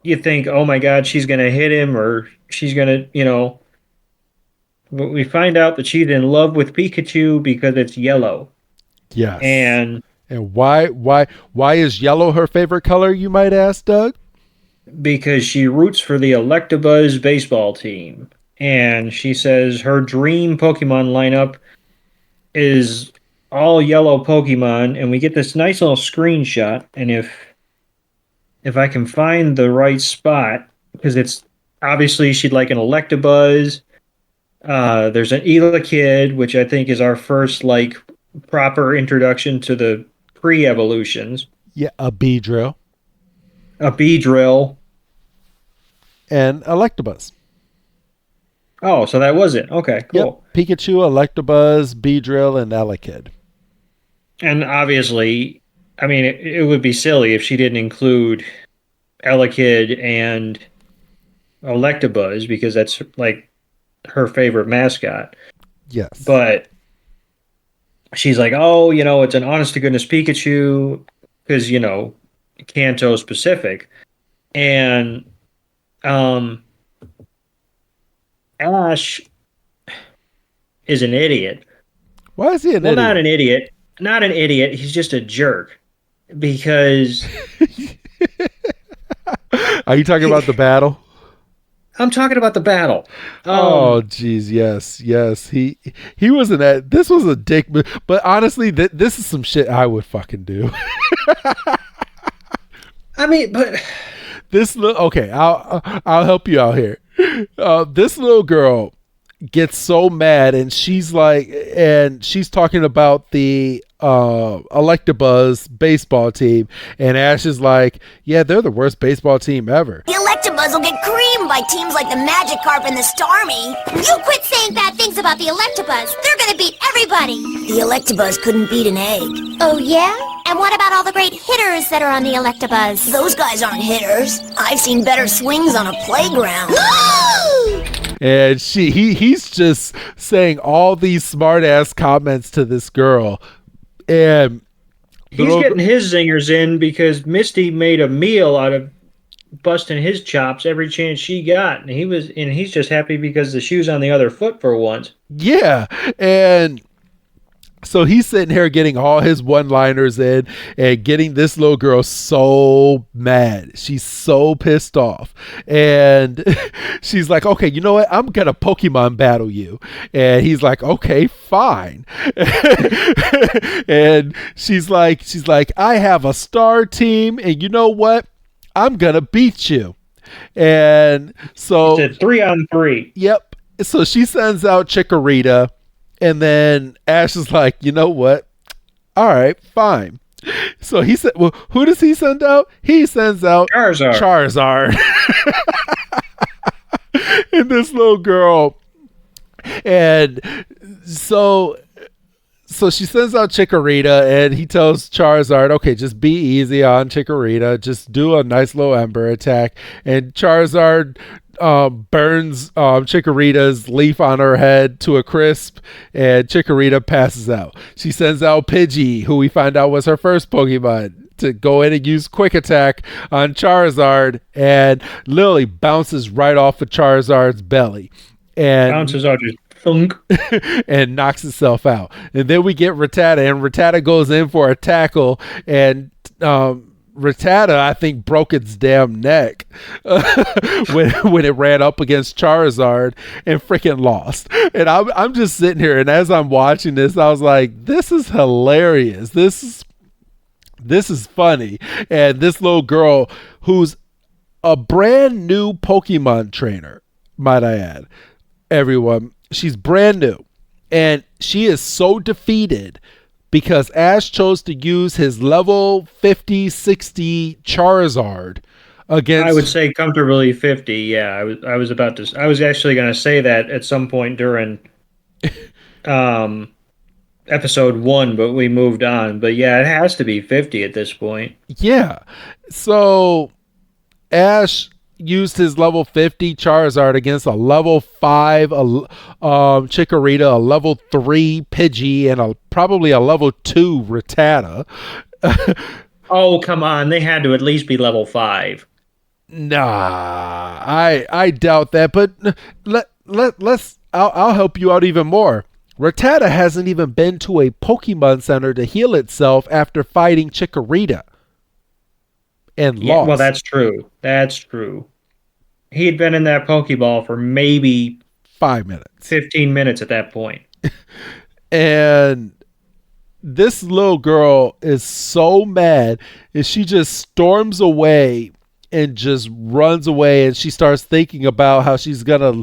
you think, oh my God, she's gonna hit him or she's gonna, but we find out that she's in love with Pikachu because it's yellow. Yes. And why is yellow her favorite color, you might ask, Doug? because she roots for the Electabuzz baseball team. And she says her dream Pokemon lineup is all yellow Pokemon, and we get this nice little screenshot. And if I can find the right spot, because it's obviously she'd like an Electabuzz. There's an Elekid, which I think is our first like proper introduction to the pre-evolutions. Yeah, a Beedrill. A Beedrill. And Electabuzz. Oh, so that was it. Okay, cool. Yep. Pikachu, Electabuzz, Beedrill, and Elekid. And obviously, I mean, it would be silly if she didn't include Elekid and Electabuzz because that's like her favorite mascot. Yes. But she's like, oh, it's an honest to goodness Pikachu because, Kanto specific. And Ash is an idiot. Why is he an idiot? Not an idiot. Not an idiot. He's just a jerk. Because Are you talking about the battle? I'm talking about the battle. Oh, geez, yes. He wasn't that. This was a dick move. But honestly, this is some shit I would fucking do. I mean, but Okay, I'll help you out here. This little girl gets so mad, and she's talking about the Electabuzz baseball team, and Ash is like, yeah, they're the worst baseball team ever. The Electabuzz will get creamed by teams like the Magikarp and the Starmie. You quit saying bad things about the Electabuzz. They're gonna beat everybody. The Electabuzz couldn't beat an egg. Oh, yeah? And what about all the great hitters that are on the Electabuzz? Those guys aren't hitters. I've seen better swings on a playground. And he's just saying all these smart ass comments to this girl, and he's getting his zingers in because Misty made a meal out of busting his chops every chance she got, and he's just happy because the shoe's on the other foot for once. Yeah, and so he's sitting here getting all his one-liners in and getting this little girl so mad. She's so pissed off. And she's like, okay, you know what? I'm going to Pokemon battle you. And he's like, okay, fine. And she's like, I have a star team, and you know what? I'm going to beat you. And so it's a 3-on-3. Yep. So she sends out Chicorita. And then Ash is like, you know what? All right, fine. So he said, well, who does he send out? He sends out Charizard. And this little girl. And so she sends out Chikorita, and he tells Charizard, okay, just be easy on Chikorita. Just do a nice little Ember attack. And Charizard burns Chikorita's leaf on her head to a crisp, and Chikorita passes out. She sends out Pidgey, who we find out was her first Pokemon, to go in and use Quick Attack on Charizard, and literally bounces right off of Charizard's belly. And bounces out just thunk. And knocks itself out. And then we get Rattata, and Rattata goes in for a tackle, and Rattata, I think, broke its damn neck when it ran up against Charizard and freaking lost. And I'm just sitting here, and as I'm watching this, I was like, this is hilarious. This is funny. And this little girl, who's a brand new Pokemon trainer, might I add, everyone, she's brand new, and she is so defeated because Ash chose to use his level 50-60 Charizard against... I would say comfortably 50, yeah. I was actually going to say that at some point during episode 1, but we moved on. But yeah, it has to be 50 at this point. Yeah. So Ash used his level 50 Charizard against a level 5 Chikorita, a level 3 Pidgey, and probably a level 2 Rattata. Oh, come on. They had to at least be level 5. Nah, I doubt that, but I'll help you out even more. Rattata hasn't even been to a Pokemon Center to heal itself after fighting Chikorita. And lost. Well, that's true. That's true. He had been in that Pokeball for maybe 5 minutes. 15 minutes at that point. And this little girl is so mad, and she just storms away and just runs away, and she starts thinking about how she's gonna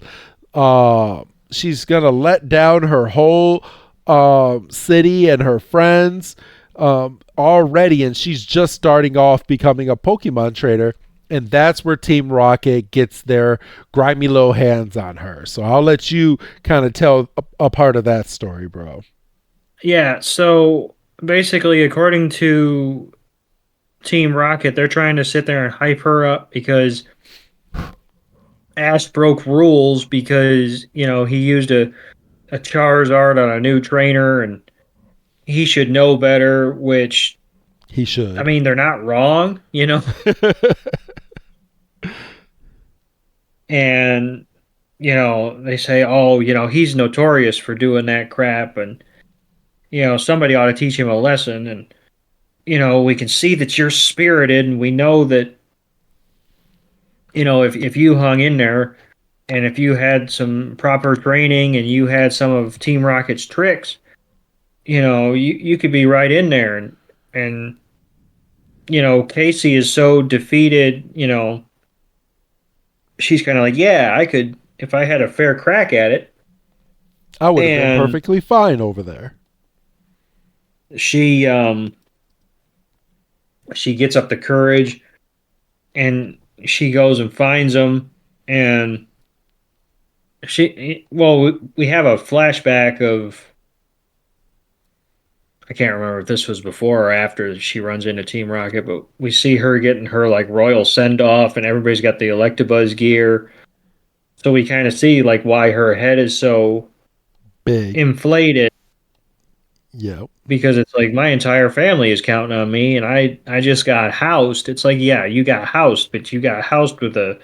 let down her whole city and her friends already, and she's just starting off becoming a Pokemon trainer. And that's where Team Rocket gets their grimy little hands on her. So I'll let you kind of tell a part of that story, bro. Yeah, so basically, according to Team Rocket, they're trying to sit there and hype her up because Ash broke rules because, he used a Charizard on a new trainer, and he should know better, which... He should. I mean, they're not wrong, And, they say, oh, he's notorious for doing that crap, and, somebody ought to teach him a lesson, and, we can see that you're spirited, and we know that, if you hung in there, and if you had some proper training, and you had some of Team Rocket's tricks, you could be right in there, and Casey is so defeated, she's kind of like, yeah, I could, if I had a fair crack at it, I would have been And perfectly fine over there. she she gets up the courage and she goes and finds him, and we have a flashback of, I can't remember if this was before or after she runs into Team Rocket, but we see her getting her like royal send off, and everybody's got the Electabuzz gear. So we kind of see like why her head is so Big. inflated, Yep. because it's like my entire family is counting on me, and I just got housed. It's like, yeah, you got housed, but you got housed with a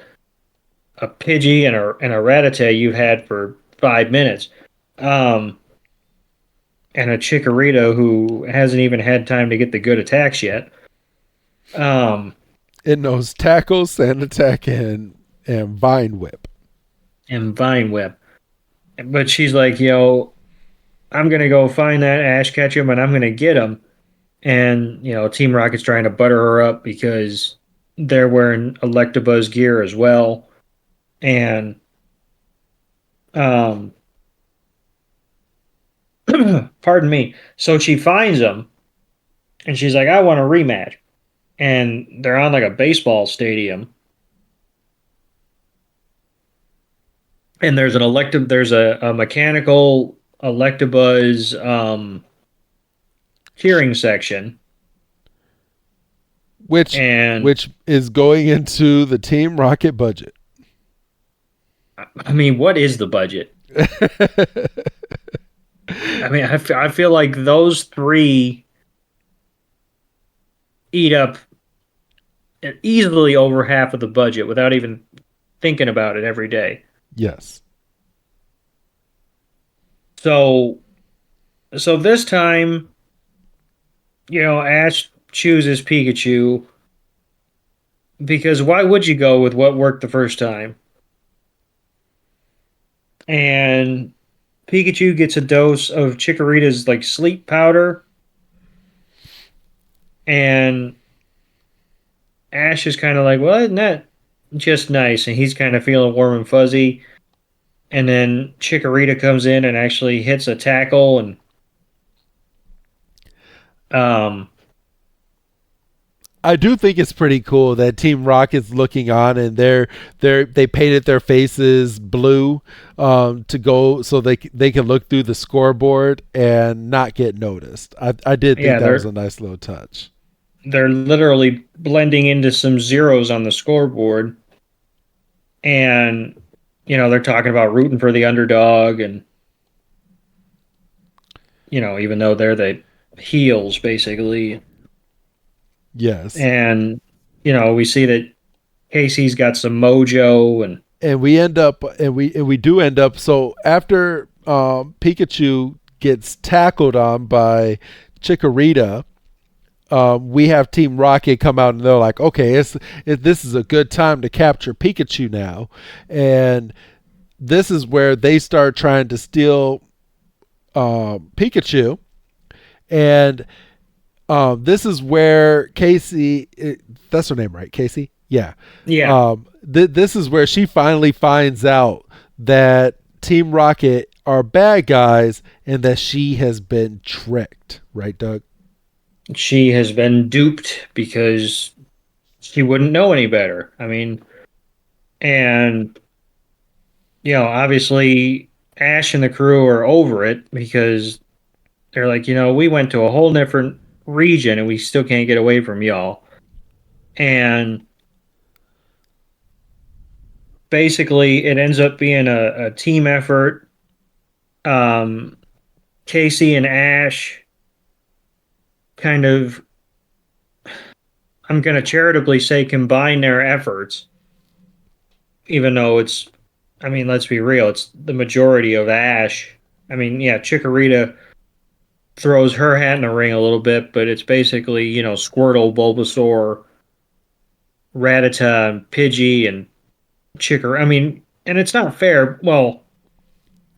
Pidgey and a Rattata you've had for 5 minutes. And a Chikorita who hasn't even had time to get the good attacks yet. It knows tackle, sand attack, and vine whip. And Vine Whip. But she's like, yo, I'm gonna go find that Ash Ketchum and I'm gonna get him. And Team Rocket's trying to butter her up because they're wearing Electabuzz gear as well. And pardon me. So she finds him and she's like, I want a rematch. And they're on like a baseball stadium. And there's a mechanical Electabuzz cheering section. Which is going into the Team Rocket budget. I mean, what is the budget? I mean, I feel like those three eat up easily over half of the budget without even thinking about it every day. Yes. So this time, Ash chooses Pikachu because why would you go with what worked the first time? And Pikachu gets a dose of Chikorita's like sleep powder, and Ash is kind of like, well, isn't that just nice? And he's kind of feeling warm and fuzzy. And then Chikorita comes in and actually hits a tackle, and I do think it's pretty cool that Team Rocket's looking on and they painted their faces blue to go so they can look through the scoreboard and not get noticed. I did think that was a nice little touch. They're literally blending into some zeros on the scoreboard, and they're talking about rooting for the underdog, and even though they're the heels basically. Yes. And we see that Casey's got some mojo, and we do end up, so after Pikachu gets tackled on by Chikorita, we have Team Rocket come out and they're like, okay, this is a good time to capture Pikachu now. And this is where they start trying to steal Pikachu. And this is where Casey, that's her name, right? Casey? Yeah. Yeah. This is where she finally finds out that Team Rocket are bad guys and that she has been tricked. Right, Doug? She has been duped because she wouldn't know any better. I mean, and, obviously Ash and the crew are over it because they're like, we went to a whole different region and we still can't get away from y'all. And basically it ends up being a team effort. Casey and Ash kind of, I'm going to charitably say, combine their efforts, even though let's be real, it's the majority of Ash. I mean, yeah, Chikorita throws her hat in the ring a little bit, but it's basically, Squirtle, Bulbasaur, Rattata, and Pidgey, and Chikorita. I mean, and it's not fair. Well,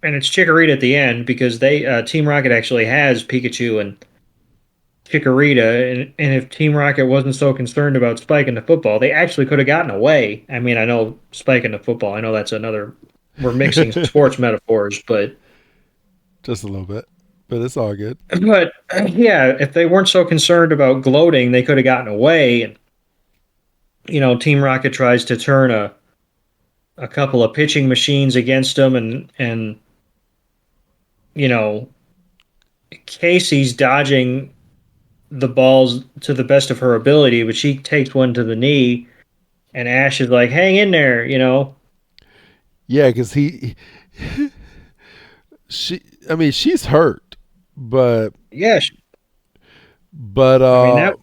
and it's Chikorita at the end because Team Rocket actually has Pikachu and Chikorita, and if Team Rocket wasn't so concerned about spiking the football, they actually could have gotten away. I mean, I know spiking the football, I know that's we're mixing sports metaphors, but Just a little bit, but it's all good. But yeah, if they weren't so concerned about gloating, they could have gotten away. And Team Rocket tries to turn a couple of pitching machines against them, and you know Casey's dodging the balls to the best of her ability, but she takes one to the knee, and Ash is like, "Hang in there," Yeah, because she's hurt, but Yeah, oh, I mean that.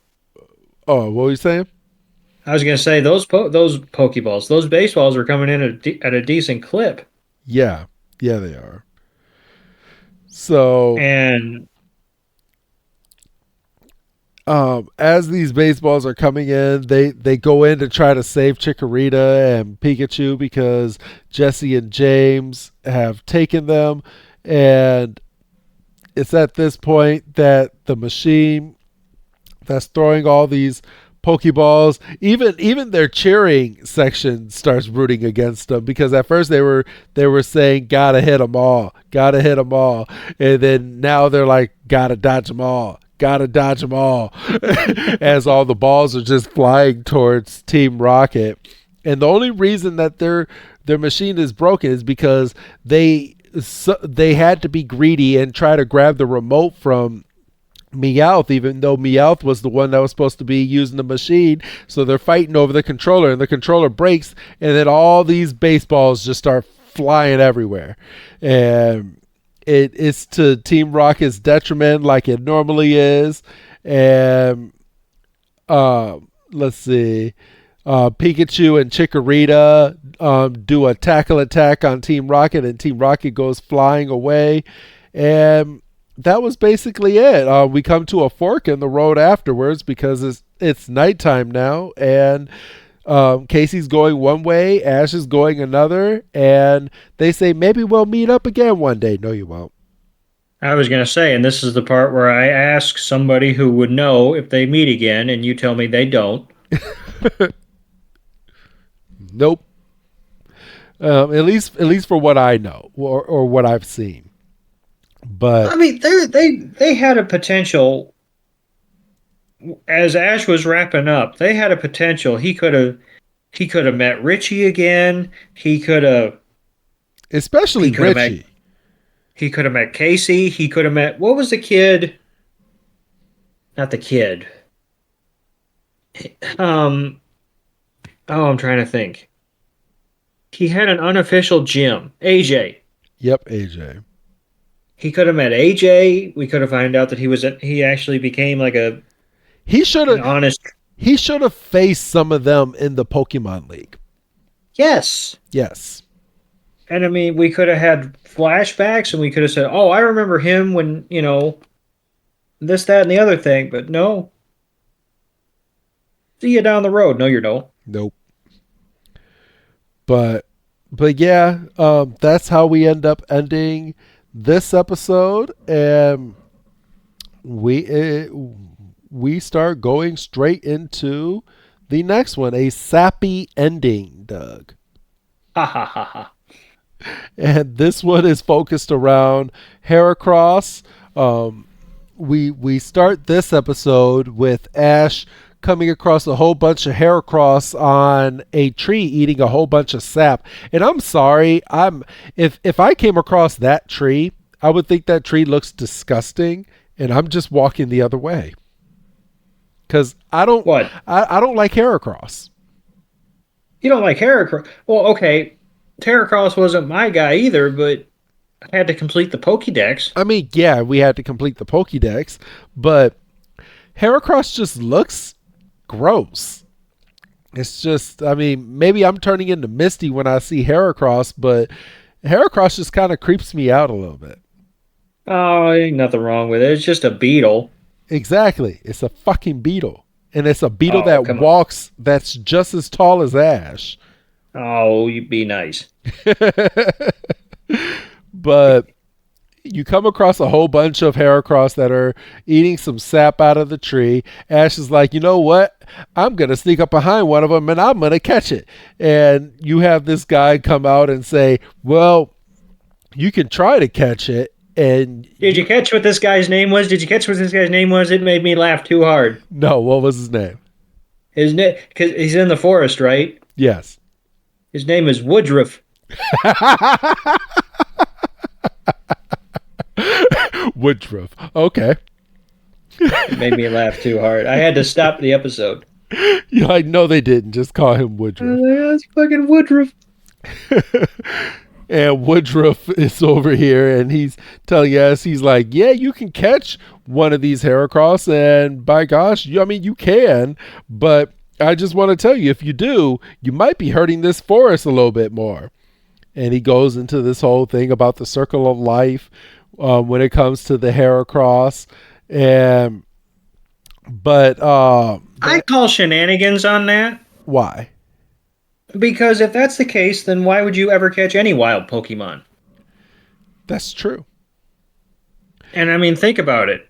what were you saying? I was gonna say those Pokeballs, those baseballs are coming in at a decent clip, Yeah, yeah, they are. So, and as these baseballs are coming in, they go in to try to save Chikorita and Pikachu because Jesse and James have taken them, and it's at this point that the machine that's throwing all these Pokeballs, even their cheering section starts rooting against them because at first they were saying gotta hit them all, and then now they're like gotta dodge them all, as all the balls are just flying towards Team Rocket. And the only reason that their machine is broken is because they had to be greedy and try to grab the remote from Meowth, even though Meowth was the one that was supposed to be using the machine. So they're fighting over the controller, and the controller breaks, and then all these baseballs just start flying everywhere. And it's to Team Rocket's detriment, like it normally is. And let's see. Pikachu and Chikorita do a tackle attack on Team Rocket, and Team Rocket goes flying away. And that was basically it. We come to a fork in the road afterwards because it's nighttime now, and Casey's going one way, Ash is going another, and they say maybe we'll meet up again one day. No, you won't. I was going to say, and this is the part where I ask somebody who would know if they meet again, and you tell me they don't. Nope. At least for what I know or what I've seen. But I mean, they had a potential. As Ash was wrapping up, they had a potential. He could have met Richie again. Especially Richie. He could have met Casey. He could have met, what was the kid? Not the kid. I'm trying to think. He had an unofficial gym. AJ. Yep, AJ. He could have met AJ. We could have found out that he actually became like an honest. He should have faced some of them in the Pokemon League. Yes. Yes. And I mean, we could have had flashbacks, and we could have said, "Oh, I remember him when this, that, and the other thing." But no. See you down the road. No, you don't. Nope. But yeah, that's how we end up ending this episode, and we start going straight into the next one, a sappy ending, Doug. Ha ha ha ha. And this one is focused around Heracross. We start this episode with Ash coming across a whole bunch of Heracross on a tree eating a whole bunch of sap. And I'm sorry, if I came across that tree, I would think that tree looks disgusting, and I'm just walking the other way. Cuz I don't like Heracross. You don't like Heracross? Well, okay. Heracross wasn't my guy either, but I had to complete the Pokédex. I mean, yeah, we had to complete the Pokédex, but Heracross just looks gross. It's just, I mean, maybe I'm turning into Misty when I see Heracross, but Heracross just kind of creeps me out a little bit. Oh, ain't nothing wrong with it. It's just a beetle. Exactly. It's a fucking beetle. And it's a beetle that walks that's just as tall as Ash. Oh, you be nice. But you come across a whole bunch of Heracross that are eating some sap out of the tree. Ash is like, you know what? I'm going to sneak up behind one of them and I'm going to catch it. And you have this guy come out and say, well, you can try to catch it And Did you catch what this guy's name was? It made me laugh too hard. no, what was his name? His name, because he's in the forest, right? Yes. His name is Woodruff. Woodruff. Okay. It made me laugh too hard. I had to stop the episode. You're like, no, they didn't. Just call him Woodruff. That's fucking Woodruff. And Woodruff is over here and he's telling us, he's like, yeah, you can catch one of these Heracross, and by gosh, you can, but I just want to tell you, if you do, you might be hurting this forest a little bit more. And he goes into this whole thing about the circle of life when it comes to the Heracross. But I call shenanigans on that. why? Because if that's the case, then why would you ever catch any wild Pokemon? That's true. And I mean, think about it.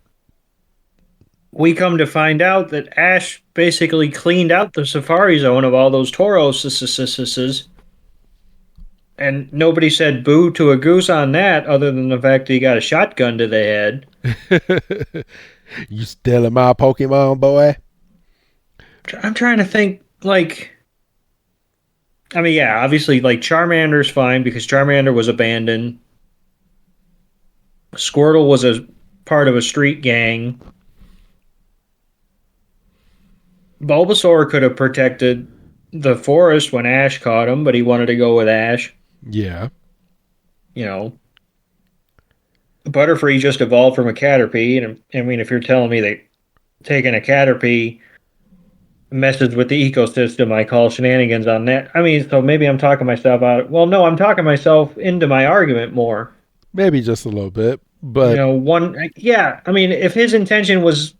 We come to find out that Ash basically cleaned out the Safari Zone of all those Tauros, and nobody said boo to a goose on that, other than the fact that he got a shotgun to the head. You stealing my Pokemon, boy? I'm trying to think, like... I mean, yeah, obviously, like, Charmander's fine because Charmander was abandoned. Squirtle was a part of a street gang. Bulbasaur could have protected the forest when Ash caught him, but he wanted to go with Ash. Yeah. You know. Butterfree just evolved from a Caterpie, and I mean, if you're telling me that taking a Caterpie messes with the ecosystem, I call shenanigans on that. I mean, so maybe I'm talking myself out. Well, no, I'm talking myself into my argument more. Maybe just a little bit, but I mean, if his intention was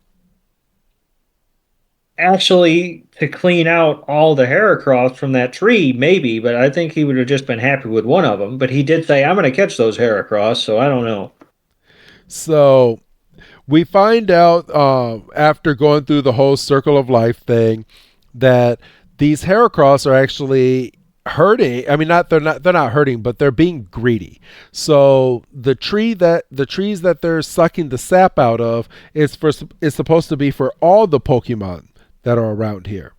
actually to clean out all the Heracross from that tree, maybe, but I think he would have just been happy with one of them. But he did say, I'm going to catch those Heracross, so I don't know. So we find out after going through the whole circle of life thing that these Heracross are actually hurting. I mean, they're not hurting, but they're being greedy. So the trees that they're sucking the sap out of is supposed to be for all the Pokemon that are around here.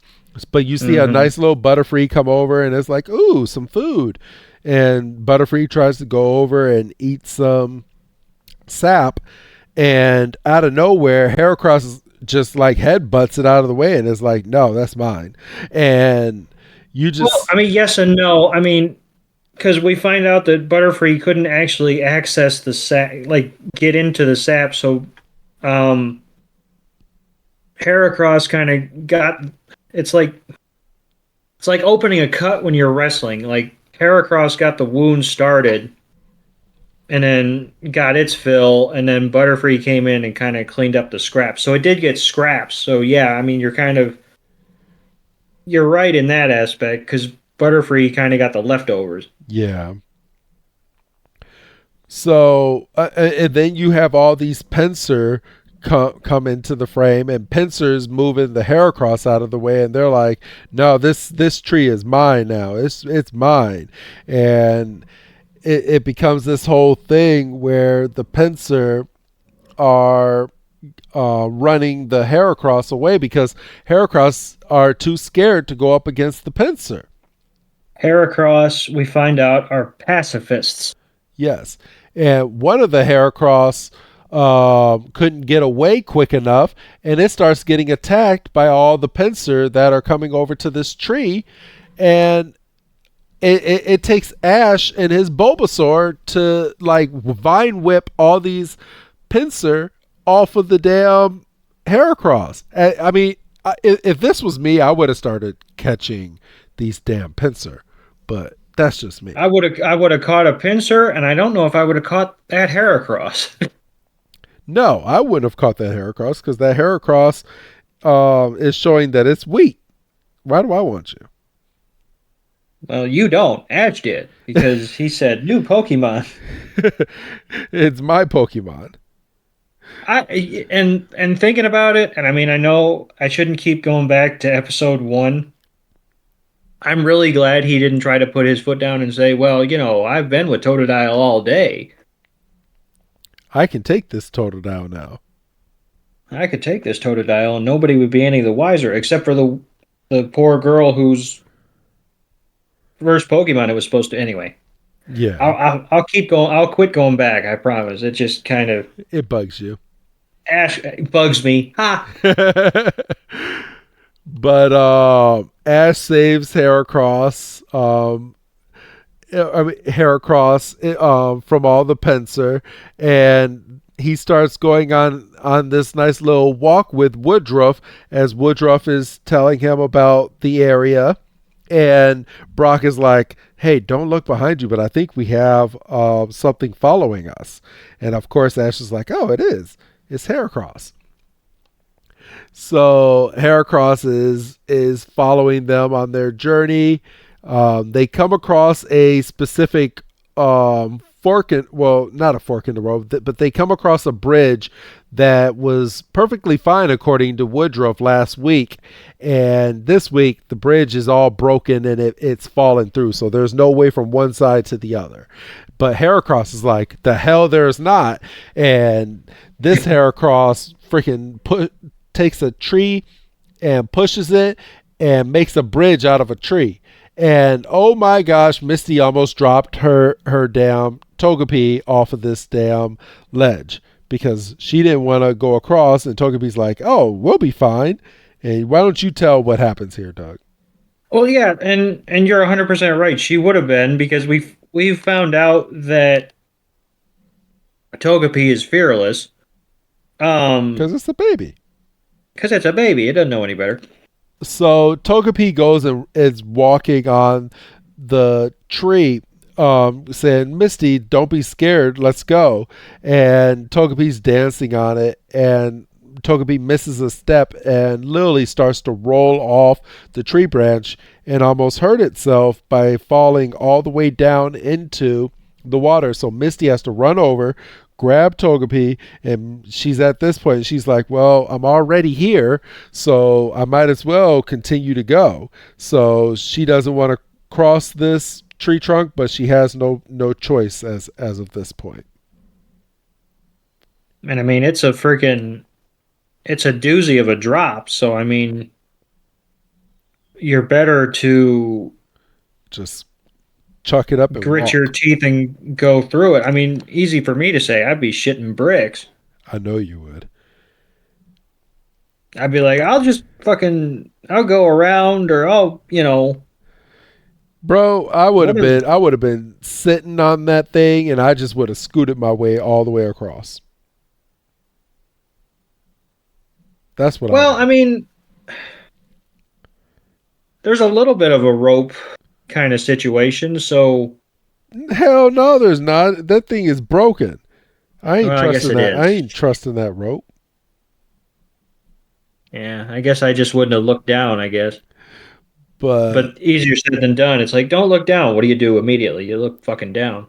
But you see a nice little Butterfree come over and it's like, ooh, some food. And Butterfree tries to go over and eat some sap. And out of nowhere, Heracross just like headbutts it out of the way and is like, no, that's mine. And you just... Well, I mean, yes and no. I mean, because we find out that Butterfree couldn't actually access the sap, like get into the sap. So Heracross kind of got... It's like opening a cut when you're wrestling. Like Heracross got the wound started and then got its fill, and then Butterfree came in and kind of cleaned up the scraps. So it did get scraps. So yeah, I mean, you're right in that aspect, because Butterfree kind of got the leftovers. Yeah. So, and then you have all these Pinsir come into the frame, and Pinsir's moving the Heracross out of the way, and they're like, no, this tree is mine now. It's mine. And it becomes this whole thing where the Pinsir are running the Heracross away because Heracross are too scared to go up against the Pinsir. Heracross, we find out, are pacifists. Yes. And one of the Heracross couldn't get away quick enough, and it starts getting attacked by all the Pinsir that are coming over to this tree. And it takes Ash and his Bulbasaur to like vine whip all these Pinsir off of the damn Heracross. I mean, if this was me, I would have started catching these damn Pinsir, but that's just me. I would have caught a Pinsir, and I don't know if I would have caught that Heracross. No, I wouldn't have caught that Heracross because that Heracross is showing that it's weak. Why do I want you? Well, you don't. Ash did, because he said, new Pokemon. It's my Pokemon. And thinking about it, and I mean, I know I shouldn't keep going back to episode 1. I'm really glad he didn't try to put his foot down and say, well, I've been with Totodile all day. I can take this Totodile now. I could take this Totodile and nobody would be any the wiser except for the poor girl whose first Pokemon it was supposed to. Anyway, Yeah, I'll keep going. I'll quit going back. I promise. It just kind of it bugs you. Ash bugs me. Ha! But Ash saves Heracross. Heracross from all the Pinsir, and he starts going on this nice little walk with Woodruff as Woodruff is telling him about the area. And Brock is like, hey, don't look behind you, but I think we have something following us. And of course, Ash is like, oh, it is. It's Heracross. So Heracross is following them on their journey. They come across a specific not a fork in the road, but they come across a bridge that was perfectly fine according to Woodruff last week. And this week, the bridge is all broken and it's fallen through. So there's no way from one side to the other. But Heracross is like, the hell there's not. And this Heracross freaking takes a tree and pushes it and makes a bridge out of a tree. And oh my gosh, Misty almost dropped her damn Togepi off of this damn ledge because she didn't want to go across. And Togepi's like, oh, we'll be fine. And why don't you tell what happens here, Doug? Well, yeah, and you're 100% right. She would have been because we've found out that Togepi is fearless. Because it's a baby. Because it's a baby. It doesn't know any better. So Togepi goes and is walking on the tree, saying, Misty, don't be scared, let's go. And Togepi's dancing on it, and Togepi misses a step and literally starts to roll off the tree branch and almost hurt itself by falling all the way down into the water. So Misty has to run over, grab Togepi, and she's at this point, she's like, well, I'm already here, so I might as well continue to go. So she doesn't want to cross this tree trunk, but she has no choice as of this point. And I mean, it's a doozy of a drop, so I mean, you're better to just chuck it up and grit walk. your teeth and go through it. I mean, easy for me to say. I'd be shitting bricks. I know you would. I'd be like, I'll go around, or Bro, I would have been sitting on that thing and I just would have scooted my way all the way across. That's what I mean, there's a little bit of a rope kind of situation, so hell no, there's not. That thing is broken. I ain't Well, I guess trusting it that. is. I ain't trusting that rope. yeah, I guess I just wouldn't have looked down, I guess. But But easier said than done. It's like, don't look down. What do you do immediately? You look fucking down.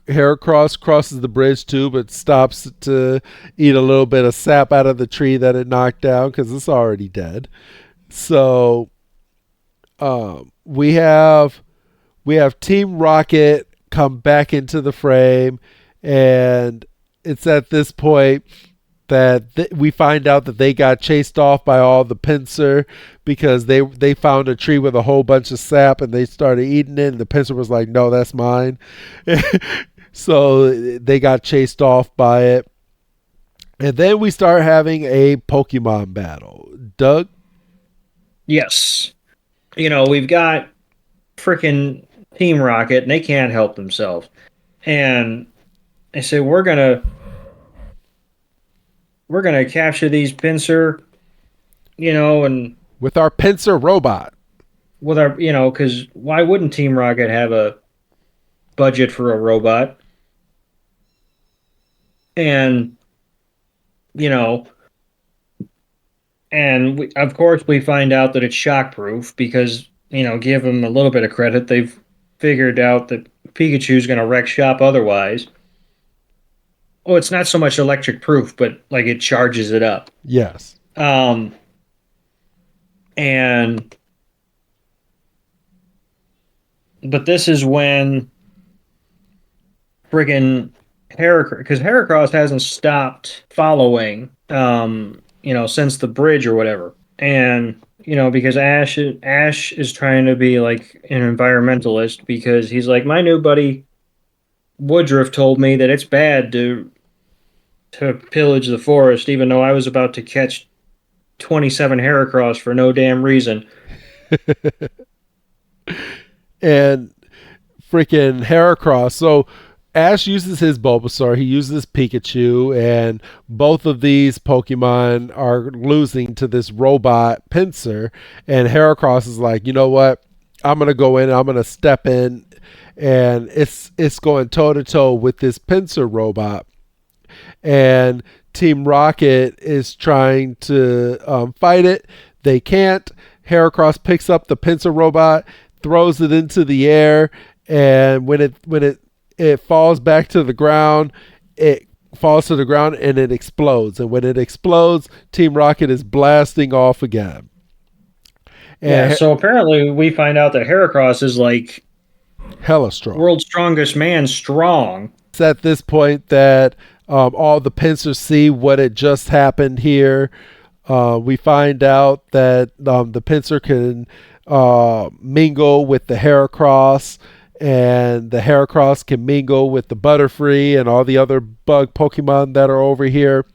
Heracross crosses the bridge too, but stops to eat a little bit of sap out of the tree that it knocked down because it's already dead. So we have Team Rocket come back into the frame, and it's at this point that we find out that they got chased off by all the Pinsir because they found a tree with a whole bunch of sap and they started eating it, and the Pinsir was like, no, that's mine. So they got chased off by it. And then we start having a Pokemon battle. Doug? Yes. We've got freaking Team Rocket, and they can't help themselves. And they say, we're gonna capture these Pinsir, and With our Pinsir robot. with our, because why wouldn't Team Rocket have a budget for a robot? And, of course we find out that it's shockproof because, give them a little bit of credit. They've figured out that Pikachu's going to wreck shop otherwise. Oh, it's not so much electric proof, but like it charges it up. Yes. But this is when friggin' Heracross, because Heracross hasn't stopped following, since the bridge or whatever. And, because Ash is trying to be like an environmentalist because he's like, my new buddy Woodruff told me that it's bad to pillage the forest, even though I was about to catch 27 Heracross for no damn reason. And freaking Heracross. So Ash uses his Bulbasaur, he uses Pikachu, and both of these Pokemon are losing to this robot Pinsir. And Heracross is like, you know what? I'm gonna go in, I'm gonna step in, and it's going toe to toe with this Pinsir robot. And Team Rocket is trying to fight it. They can't. Heracross picks up the Pinsir robot, throws it into the air, and when it falls back to the ground, it falls to the ground and it explodes. And when it explodes, Team Rocket is blasting off again. And so apparently we find out that Heracross is like hella strong. World's strongest man strong. It's at this point that all the Pinsir see what had just happened here. We find out that the Pinsir can mingle with the Heracross, and the Heracross can mingle with the Butterfree and all the other bug Pokemon that are over here.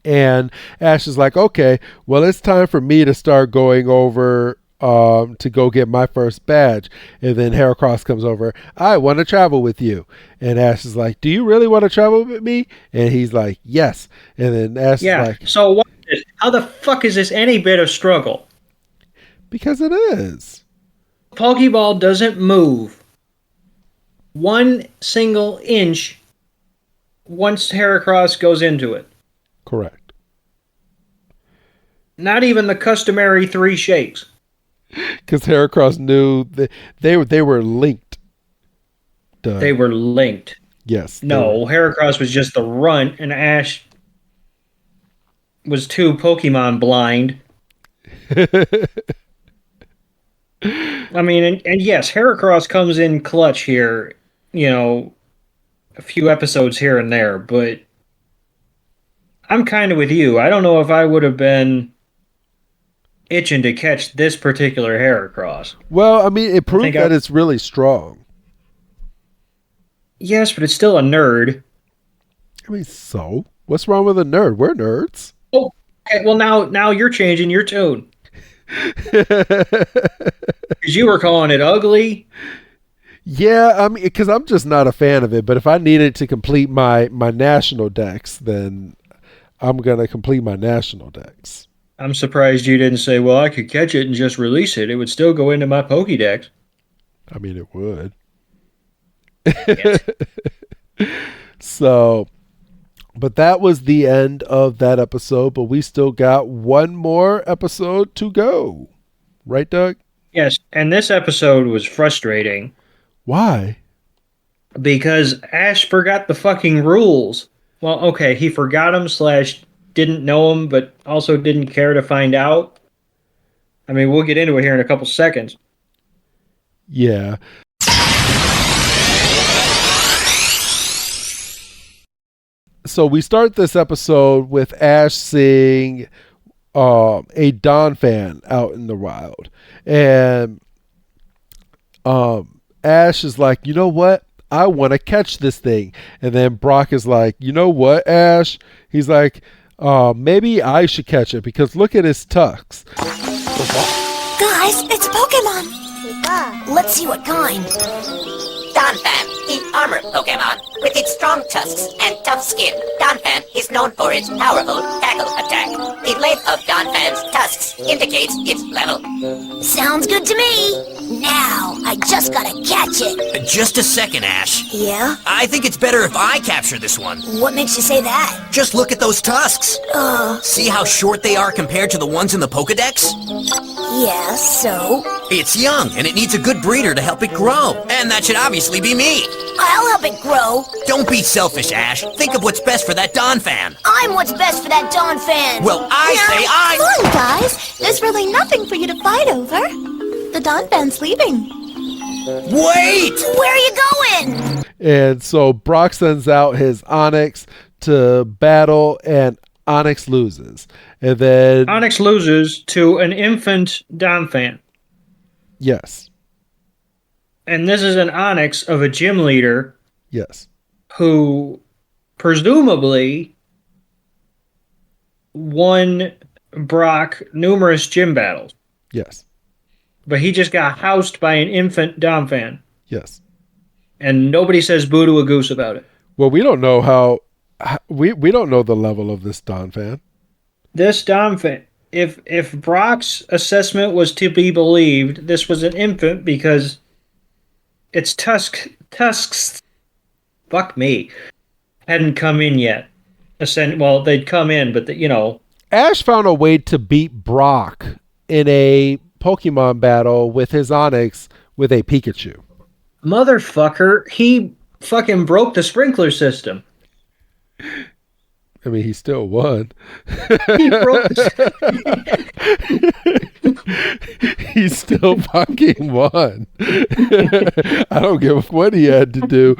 And Ash is like, okay, well, it's time for me to start going over to go get my first badge. And then Heracross comes over, I want to travel with you. And Ash is like, do you really want to travel with me? And he's like, yes. And then Ash is like, so what is, how the fuck is this any bit of struggle? Because it is. Pokeball doesn't move 1 single inch once Heracross goes into it. Correct. Not even the customary 3 shakes. Because Heracross knew that they were linked. Duh. They were linked. Yes. No, Heracross was just the runt, and Ash was too Pokemon blind. I mean, and yes, Heracross comes in clutch here, a few episodes here and there, but I'm kind of with you. I don't know if I would have been itching to catch this particular Heracross. Well, I mean, it proved that it's really strong. Yes, but it's still a nerd. I mean, so? What's wrong with a nerd? We're nerds. Oh, okay, well, now you're changing your tune. Because you were calling it ugly. Yeah, I mean, because I'm just not a fan of it. But if I needed to complete my national dex, then I'm going to complete my national dex. I'm surprised you didn't say, well, I could catch it and just release it. It would still go into my Pokédex. I mean, it would. Yes. So, but that was the end of that episode. But we still got one more episode to go. Right, Doug? Yes, and this episode was frustrating. Why? Because Ash forgot the fucking rules. Well, okay, he forgot them / didn't know them, but also didn't care to find out. I mean, we'll get into it here in a couple seconds. Yeah. So we start this episode with Ash seeing a Donphan out in the wild. And Ash is like, you know what? I want to catch this thing. And then Brock is like, you know what, Ash? He's like, maybe I should catch it because look at his tucks. Guys, it's a Pokemon. Let's see what kind. Donphan, the armored Pokemon. With its strong tusks and tough skin, Donphan is known for its powerful tackle attack. The length of Donphan's tusks indicates its level. Sounds good to me. Now, I just gotta catch it. Just a second, Ash. Yeah? I think it's better if I capture this one. What makes you say that? Just look at those tusks. See how short they are compared to the ones in the Pokedex? Yeah, so? It's young, and it needs a good breeder to help it grow. And that should obviously be me. I'll help it grow. Don't be selfish, Ash. Think of what's best for that Donphan. I'm what's best for that Donphan. Well, I Come on, guys. There's really nothing for you to fight over. The Donphan's leaving. Wait! Where are you going? And so Brock sends out his Onyx to battle, and Onyx loses. And then Onyx loses to an infant Donphan. yes. And this is an Onyx of a gym leader Yes. who presumably won Brock numerous gym battles. Yes. But he just got housed by an infant Donphan. Yes. And nobody says boo to a goose about it. Well, we don't know how we don't know the level of this Donphan. This Donphan, if Brock's assessment was to be believed, this was an infant because its tusks, fuck me, hadn't come in yet. Well, they'd come in, but Ash found a way to beat Brock in a Pokemon battle with his Onyx with a Pikachu. Motherfucker, he fucking broke the sprinkler system. I mean, he still won. He broke the He still fucking won. I don't give a fuck what he had to do.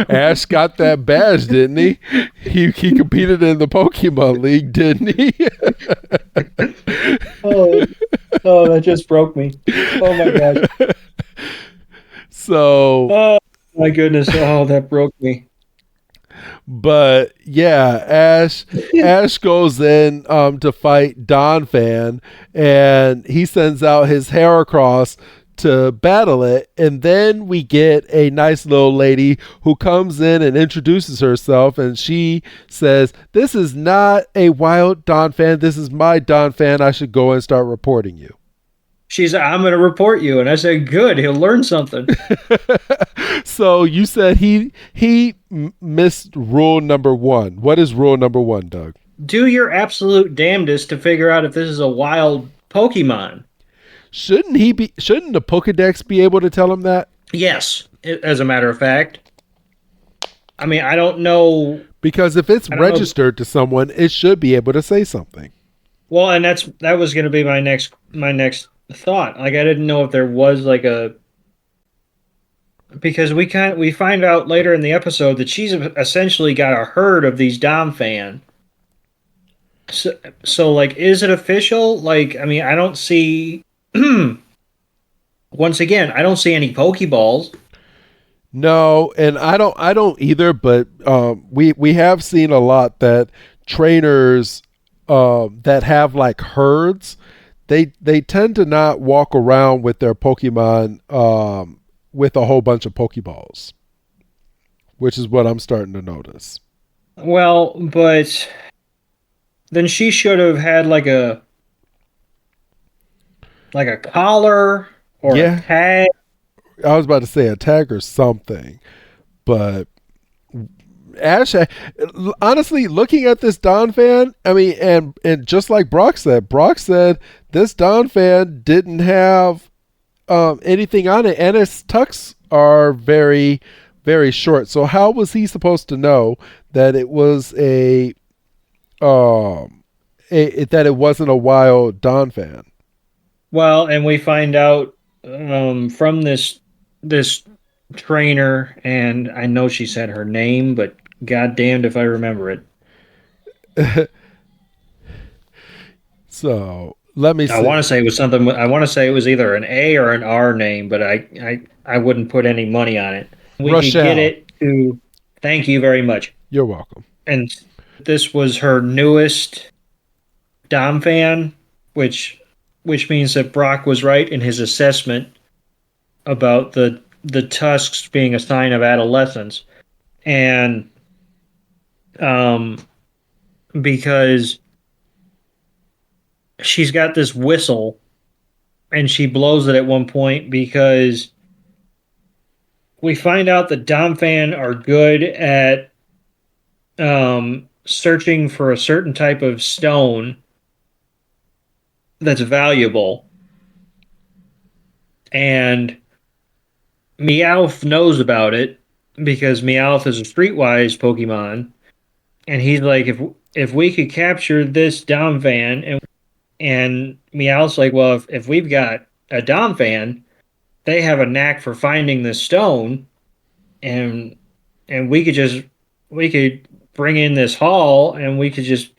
Ash got that badge, didn't he? He competed in the Pokemon League, didn't he? Oh, that just broke me. Oh my god. So. Oh my goodness. Oh, that broke me. But yeah, Ash goes in to fight Donphan, and he sends out his Heracross to battle it, and then we get a nice little lady who comes in and introduces herself, and she says, "This is not a wild Donphan. This is my Donphan. I should go and start reporting you." She's like, I'm going to report you. And I said, good, he'll learn something. So you said he missed rule number 1. What is rule number 1, Doug? Do your absolute damnedest to figure out if this is a wild Pokemon. Shouldn't the Pokedex be able to tell him that? Yes, as a matter of fact. I mean, I don't know. Because if it's registered to someone, it should be able to say something. Well, and that was going to be my next thought. Like, I didn't know if there was like because we find out later in the episode that she's essentially got a herd of these Donphan. So like, is it official? Like, I mean, I don't see. Once again, I don't see any Pokeballs. No, and I don't either. But we have seen a lot that trainers that have like herds. They tend to not walk around with their Pokemon with a whole bunch of Pokeballs, which is what I'm starting to notice. Well, but then she should have had like a collar or a tag. I was about to say a tag or something, but Ash, honestly, looking at this Donphan, I mean, and just like Brock said this Donphan didn't have anything on it, and its tucks are very, very short. So how was he supposed to know that it was that it wasn't a wild Donphan? Well, and we find out from this trainer, and I know she said her name, but goddamned if I remember it. So let me see. I want to say it was something. I want to say it was either an A or an R name, but I wouldn't put any money on it. We could get it to. Thank you very much. You're welcome. And this was her newest Donphan, which means that Brock was right in his assessment about the tusks being a sign of adolescence, and because she's got this whistle and she blows it at one point, because we find out that Donphan are good at searching for a certain type of stone that's valuable, and Meowth knows about it because Meowth is a streetwise Pokemon, and he's like, if we could capture this Donphan, and Meowth's like, well, if we've got a Donphan, they have a knack for finding this stone, and and we could bring in this haul, and we could just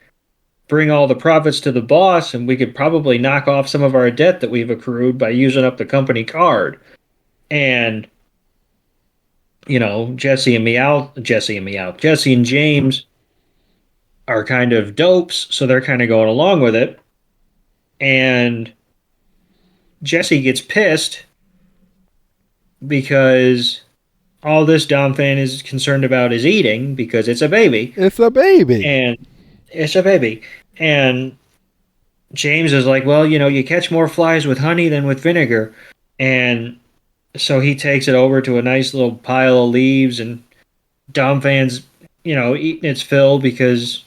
bring all the profits to the boss, and we could probably knock off some of our debt that we've accrued by using up the company card. And Jesse and James are kind of dopes, so they're kind of going along with it. And Jesse gets pissed because all this Donphan is concerned about is eating, because it's a baby. It's a baby. And James is like, well, you catch more flies with honey than with vinegar. And so he takes it over to a nice little pile of leaves, and Donphan's, eating its fill because,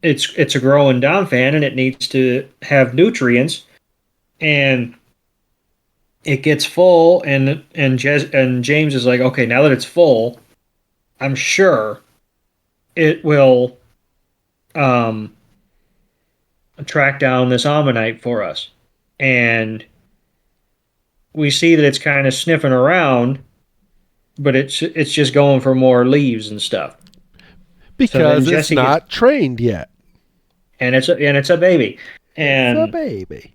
it's a growing Donphan and it needs to have nutrients. And it gets full, and James is like, okay, now that it's full, I'm sure it will track down this ammonite for us. And we see that it's kind of sniffing around, but it's just going for more leaves and stuff. Because it's not trained yet. And it's a baby. And it's a baby.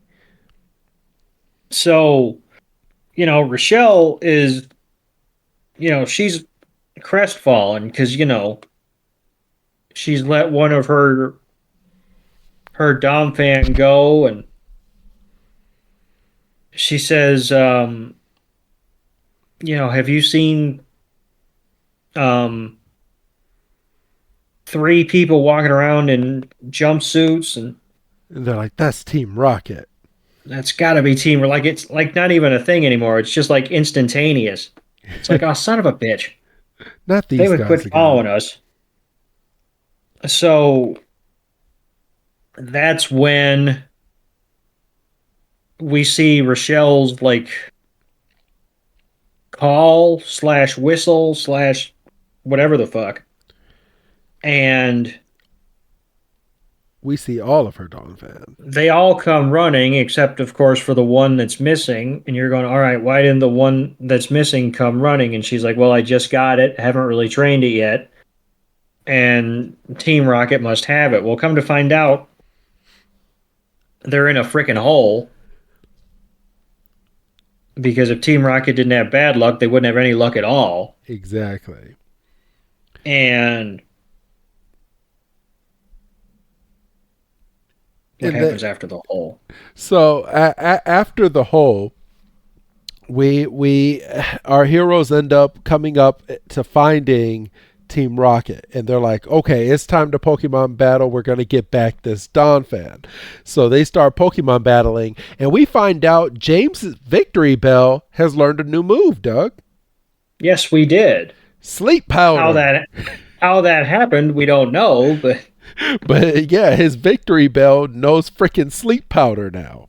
So, Rochelle is, she's crestfallen because, she's let one of her Donphan go, and she says, have you seen 3 people walking around in jumpsuits? And they're like, that's Team Rocket. That's got to be Team Rocket. Like, it's like not even a thing anymore. It's just like instantaneous. It's like, oh, son of a bitch. Not these guys. They would guys quit again. following us. So that's when we see Rochelle's like call / whistle / whatever the fuck. And we see all of her Donphan. They all come running, except, of course, for the one that's missing. And you're going, all right, why didn't the one that's missing come running? And she's like, well, I just got it. Haven't really trained it yet. And Team Rocket must have it. Well, come to find out, they're in a freaking hole. Because if Team Rocket didn't have bad luck, they wouldn't have any luck at all. Exactly. And what happens after the hole? So after the hole, our heroes end up coming up to finding Team Rocket, and they're like, okay, it's time to Pokemon battle. We're going to get back this Donphan. So they start Pokemon battling, and we find out James's Victory Bell has learned a new move, Doug. Yes, we did. Sleep powder. How that happened, we don't know, but yeah, his Victory Bell knows freaking sleep powder now.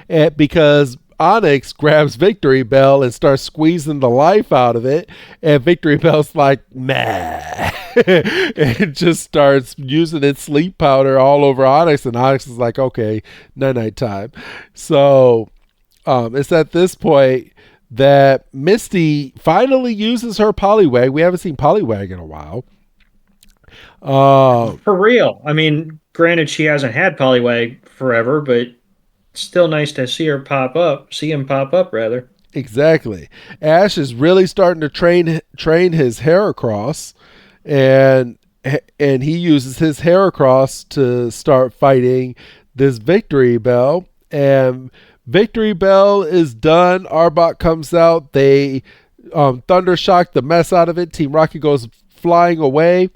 And because Onyx grabs Victory Bell and starts squeezing the life out of it, and Victory Bell's like, nah. And just starts using its sleep powder all over Onyx, and Onyx is like, okay, night time. So it's at this point that Misty finally uses her Poliwag. We haven't seen Poliwag in a while. For real. I mean, granted, she hasn't had Poliwag forever, but it's still nice to see him pop up. Exactly. Ash is really starting to train his Heracross, and he uses his Heracross to start fighting this Victory Bell, and Victory Bell is done. Arbok comes out. They thunder shock the mess out of it. Team Rocket goes flying away,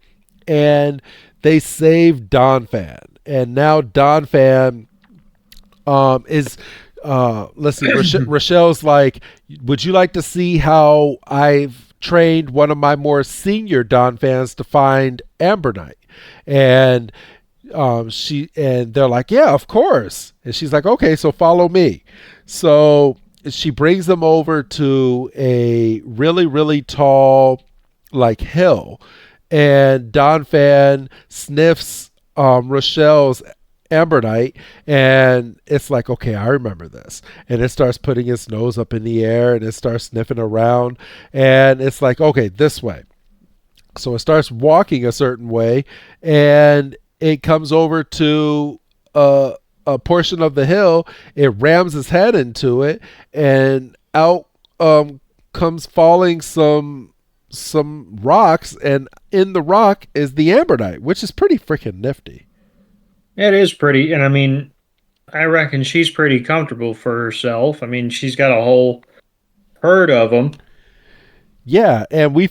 and they save Donphan. And now Donphan is let's see. Rochelle's like, would you like to see how I've trained one of my more senior Donphans to find Ambernite? And they're like, yeah, of course. And she's like, okay, so follow me. So she brings them over to a really, really tall like hill, and Donphan sniffs Rochelle's Amber and it's like, okay, I remember this. And it starts putting its nose up in the air and it starts sniffing around. And it's like, okay, this way. So it starts walking a certain way and it comes over to a portion of the hill. It rams its head into it and out comes falling some rocks. And in the rock is the Amber, which is pretty freaking nifty. It is pretty, and I mean, I reckon she's pretty comfortable for herself. I mean, she's got a whole herd of them. Yeah, and we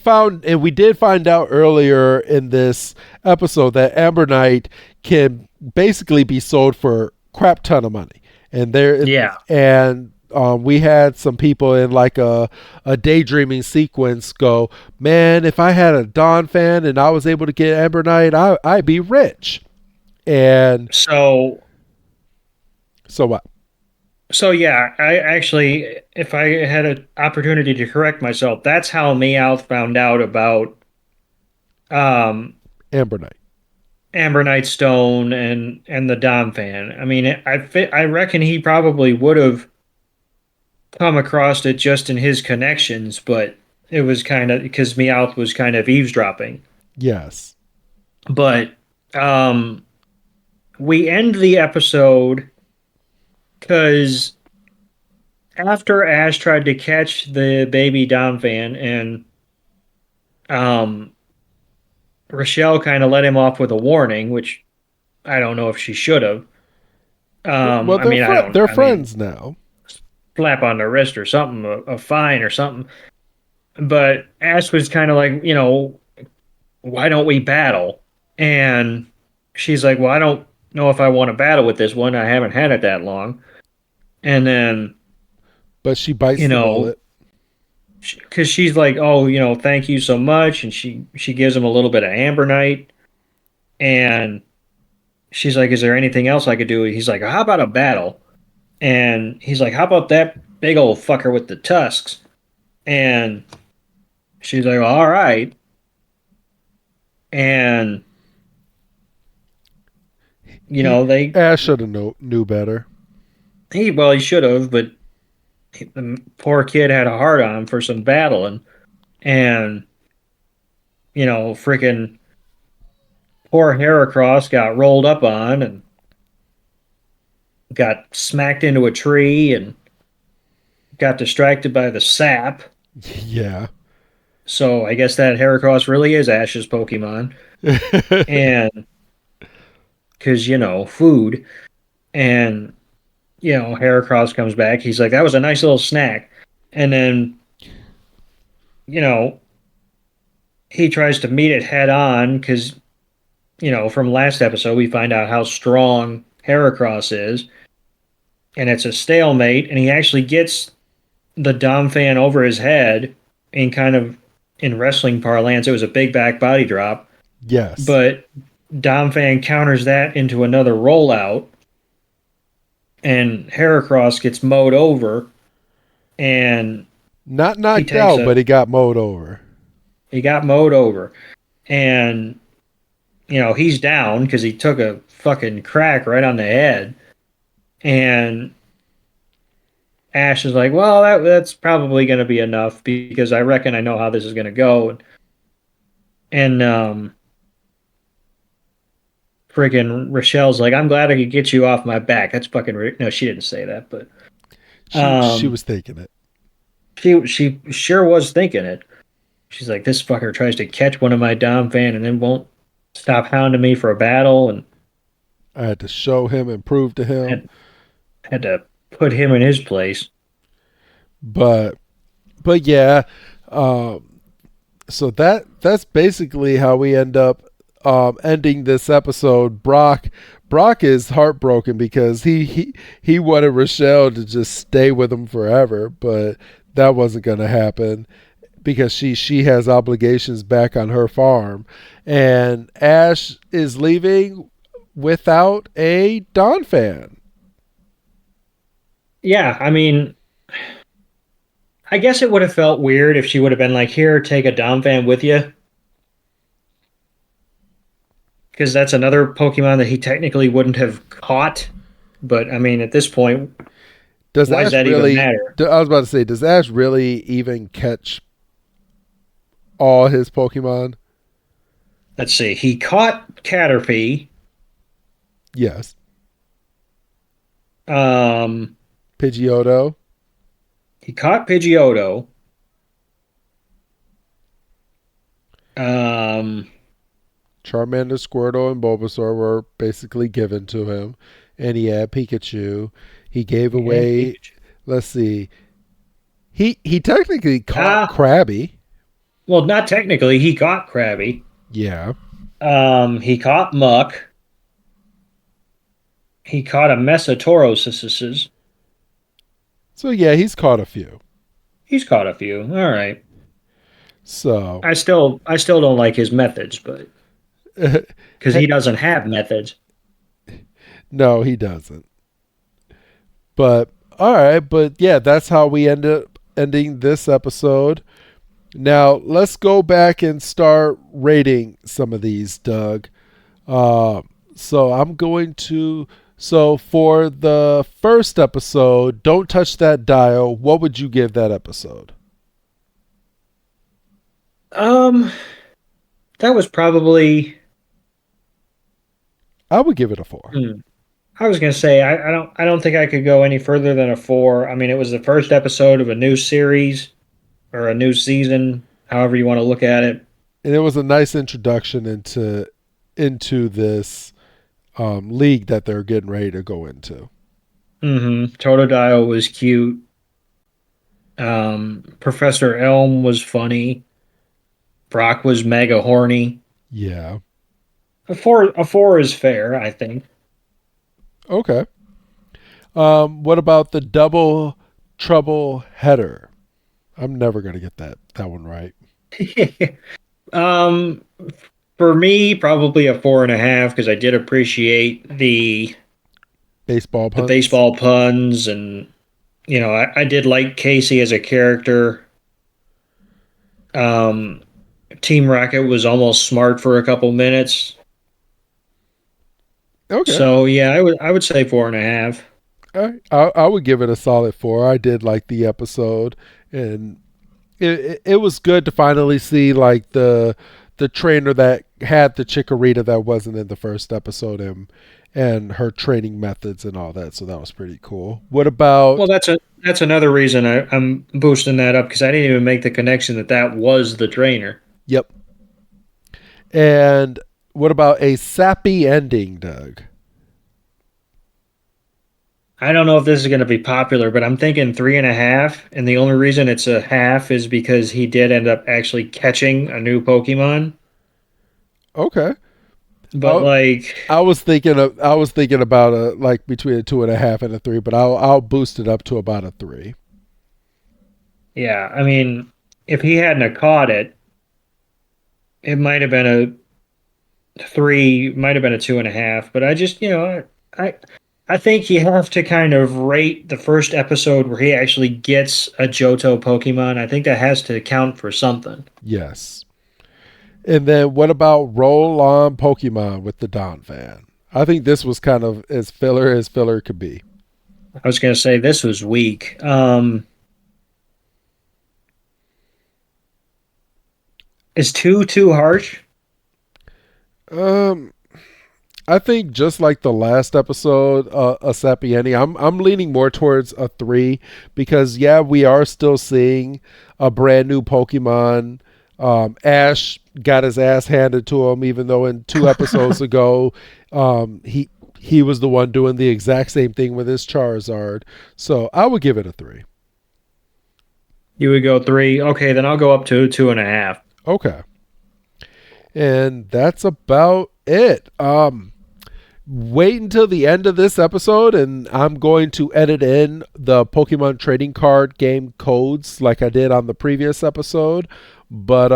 did find out earlier in this episode that Amber can basically be sold for crap ton of money. And we had some people in like a daydreaming sequence go, man, if I had a Donphan and I was able to get Amber I'd be rich. And so what? So yeah, I actually, if I had an opportunity to correct myself, that's how Meowth found out about Amber Stone and the Donphan. I mean, I reckon he probably would have come across it just in his connections, but it was kind of because Meowth was kind of eavesdropping. Yes, but we end the episode because after Ash tried to catch the baby Donphan and Rochelle kind of let him off with a warning, which I don't know if she should have. Well, they're friends now. Slap on the wrist or something, a fine or something. But Ash was kind of like, why don't we battle? And she's like, well, I don't know if I want to battle with this one. I haven't had it that long. And then, but she bites the bullet because she's like, oh, thank you so much, and she gives him a little bit of Amber, and she's like, is there anything else I could do? He's like, how about a battle? And he's like, how about that big old fucker with the tusks? And she's like, well, all right. And Ash should have knew better. He should have, but the poor kid had a hard on for some battling, and freaking poor Heracros got rolled up on and got smacked into a tree and got distracted by the sap. Yeah. So I guess that Heracross really is Ash's Pokemon. And because, food. And, Heracross comes back. He's like, that was a nice little snack. And then, he tries to meet it head on because, from last episode, we find out how strong Heracross is. And it's a stalemate. And he actually gets the Donphan over his head and kind of, in wrestling parlance, it was a big back body drop. Yes. But Donphan counters that into another rollout, and Heracross gets mowed over, and not knocked out, but he got mowed over. He got mowed over, and he's down because he took a fucking crack right on the head, and Ash is like, well, that's probably going to be enough because I reckon I know how this is going to go. And friggin' Rochelle's like, I'm glad I could get you off my back. That's fucking... No, she didn't say that, but... She was thinking it. She sure was thinking it. She's like, this fucker tries to catch one of my Donphan and then won't stop hounding me for a battle. And I had to show him and prove to him. Had to put him in his place. But yeah, so that's basically how we end up ending this episode. Brock is heartbroken because he wanted Rochelle to just stay with him forever, but that wasn't going to happen because she has obligations back on her farm, and Ash is leaving without a Donphan. Yeah, I mean, I guess it would have felt weird if she would have been like, here, take a Donphan with you. because that's another Pokemon that he technically wouldn't have caught. But I mean, at this point, Does why Ash does that really? even matter? I was about to say, does Ash really even catch all his Pokemon? Let's see. He caught Caterpie. Yes. Um, Pidgeotto. he caught Pidgeotto. Um, Charmander, Squirtle, and Bulbasaur were basically given to him, and he had Pikachu. He gave away. Let's see. He technically caught Krabby. Well, not technically. He caught Krabby. Yeah. He caught Muck. He caught a Mesotauros. So yeah, he's caught a few. He's caught a few. All right. So I still don't like his methods, but because he doesn't have methods. No, he doesn't. But all right, but yeah, that's how we end up ending this episode. Now let's go back and start rating some of these, Doug. So I'm going to. So for the first episode, Don't Touch That Dial, what would you give that episode? That was probably. I would give it a 4. I was gonna say I don't think I could go any further than a 4. I mean, it was the first episode of a new series or a new season, however you want to look at it. And it was a nice introduction into this league that they're getting ready to go into. Totodile was cute. Professor Elm was funny. Brock was mega horny. Yeah. A four is fair, I think. Okay. What about the double trouble header? I'm never gonna get that one right. For me, probably a 4.5 because I did appreciate the baseball puns, and you know, I did like Casey as a character. Team Rocket was almost smart for a couple minutes. Okay. So yeah, I would say 4.5. I would give it a solid 4. I did like the episode, and it was good to finally see like the trainer that had the Chicorita that wasn't in the first episode, and her training methods and all that. So that was pretty cool. What about? Well, that's another reason I'm boosting that up because I didn't even make the connection that was the trainer. Yep. And what about a sappy ending, Doug? I don't know if this is going to be popular, but I'm thinking 3.5. And the only reason it's a half is because he did end up actually catching a new Pokemon. Okay. But I was thinking about like between a 2.5 and a 3, but I'll boost it up to about a 3. Yeah, I mean, if he hadn't have caught it, it might have been a 3, might have been a 2.5. But I just, I think you have to kind of rate the first episode where he actually gets a Johto Pokemon. I think that has to count for something. Yes. And then what about Roll On Pokemon with the Donfan? I think this was kind of as filler could be. I was going to say this was weak. Is 2 too harsh? I think just like the last episode, a Sappy Ending, I'm leaning more towards a 3 because yeah, we are still seeing a brand new Pokemon. Ash got his ass handed to him, even though in 2 episodes ago, he was the one doing the exact same thing with his Charizard. So I would give it a 3. You would go 3. Okay, then I'll go up to 2.5. Okay. And that's about it. Wait until the end of this episode, and I'm going to edit in the Pokemon trading card game codes like I did on the previous episode. But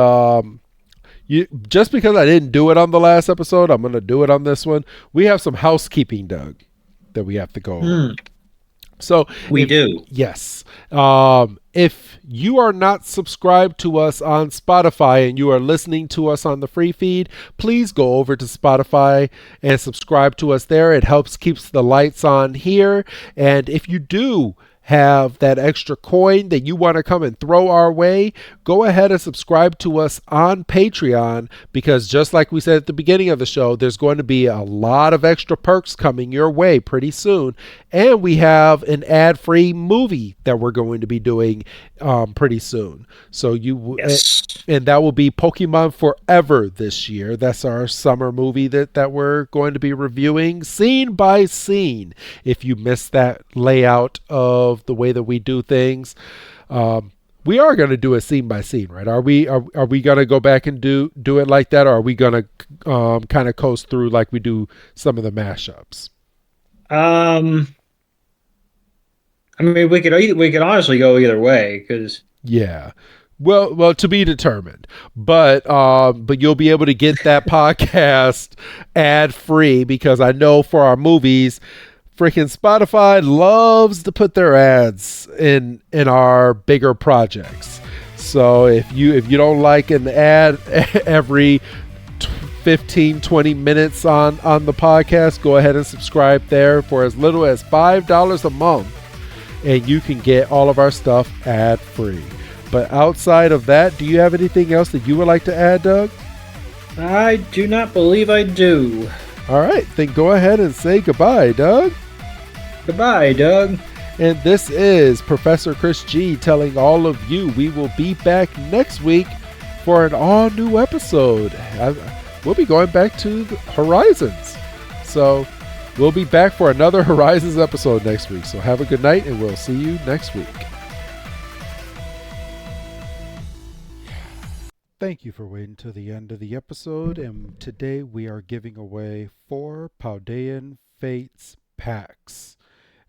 just because I didn't do it on the last episode, I'm going to do it on this one. We have some housekeeping, Doug, that we have to go over. So We do. Yes. If you are not subscribed to us on Spotify and you are listening to us on the free feed, please go over to Spotify and subscribe to us there. It helps keeps the lights on here. And if you do have that extra coin that you want to come and throw our way, go ahead and subscribe to us on Patreon, because just like we said at the beginning of the show, there's going to be a lot of extra perks coming your way pretty soon. And we have an ad-free movie that we're going to be doing pretty soon. So Yes. and that will be Pokemon Forever this year. That's our summer movie that we're going to be reviewing scene by scene. If you missed that layout of the way that we do things, we are going to do it scene by scene, right? Are we going to go back and do it like that, or are we going to kind of coast through like we do some of the mashups? I mean, we could honestly go either way, because Yeah. Well, to be determined. But you'll be able to get that podcast ad free, because I know for our movies, freaking Spotify loves to put their ads in our bigger projects. So if you don't like an ad every 15-20 minutes on the podcast, go ahead and subscribe there for as little as $5 a month, and you can get all of our stuff ad free. But outside of that, do you have anything else that you would like to add, Doug? I do not believe I do. All right, then go ahead and say goodbye, Doug. Goodbye, Doug. And this is Professor Chris G telling all of you we will be back next week for an all new episode. We'll be going back to Horizons. So we'll be back for another Horizons episode next week. So have a good night, and we'll see you next week. Thank you for waiting till the end of the episode, and today we are giving away 4 Paldean Fates packs.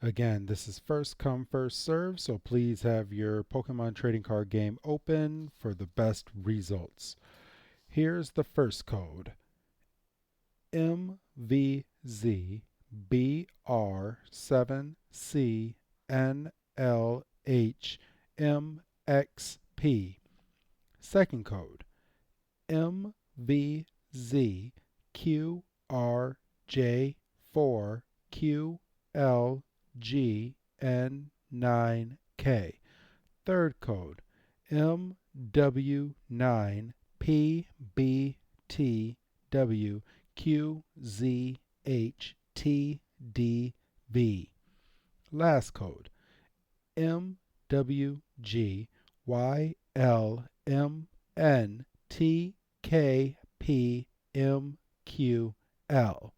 Again, this is first come, first serve, so please have your Pokemon trading card game open for the best results. Here's the first code: MVZ-BR7CNLHMXP. Second code: MVZQRJ4QLGN9K. Third code: MW9PBTWQZHTDV. Last code: MWGYLMNTKPMQL.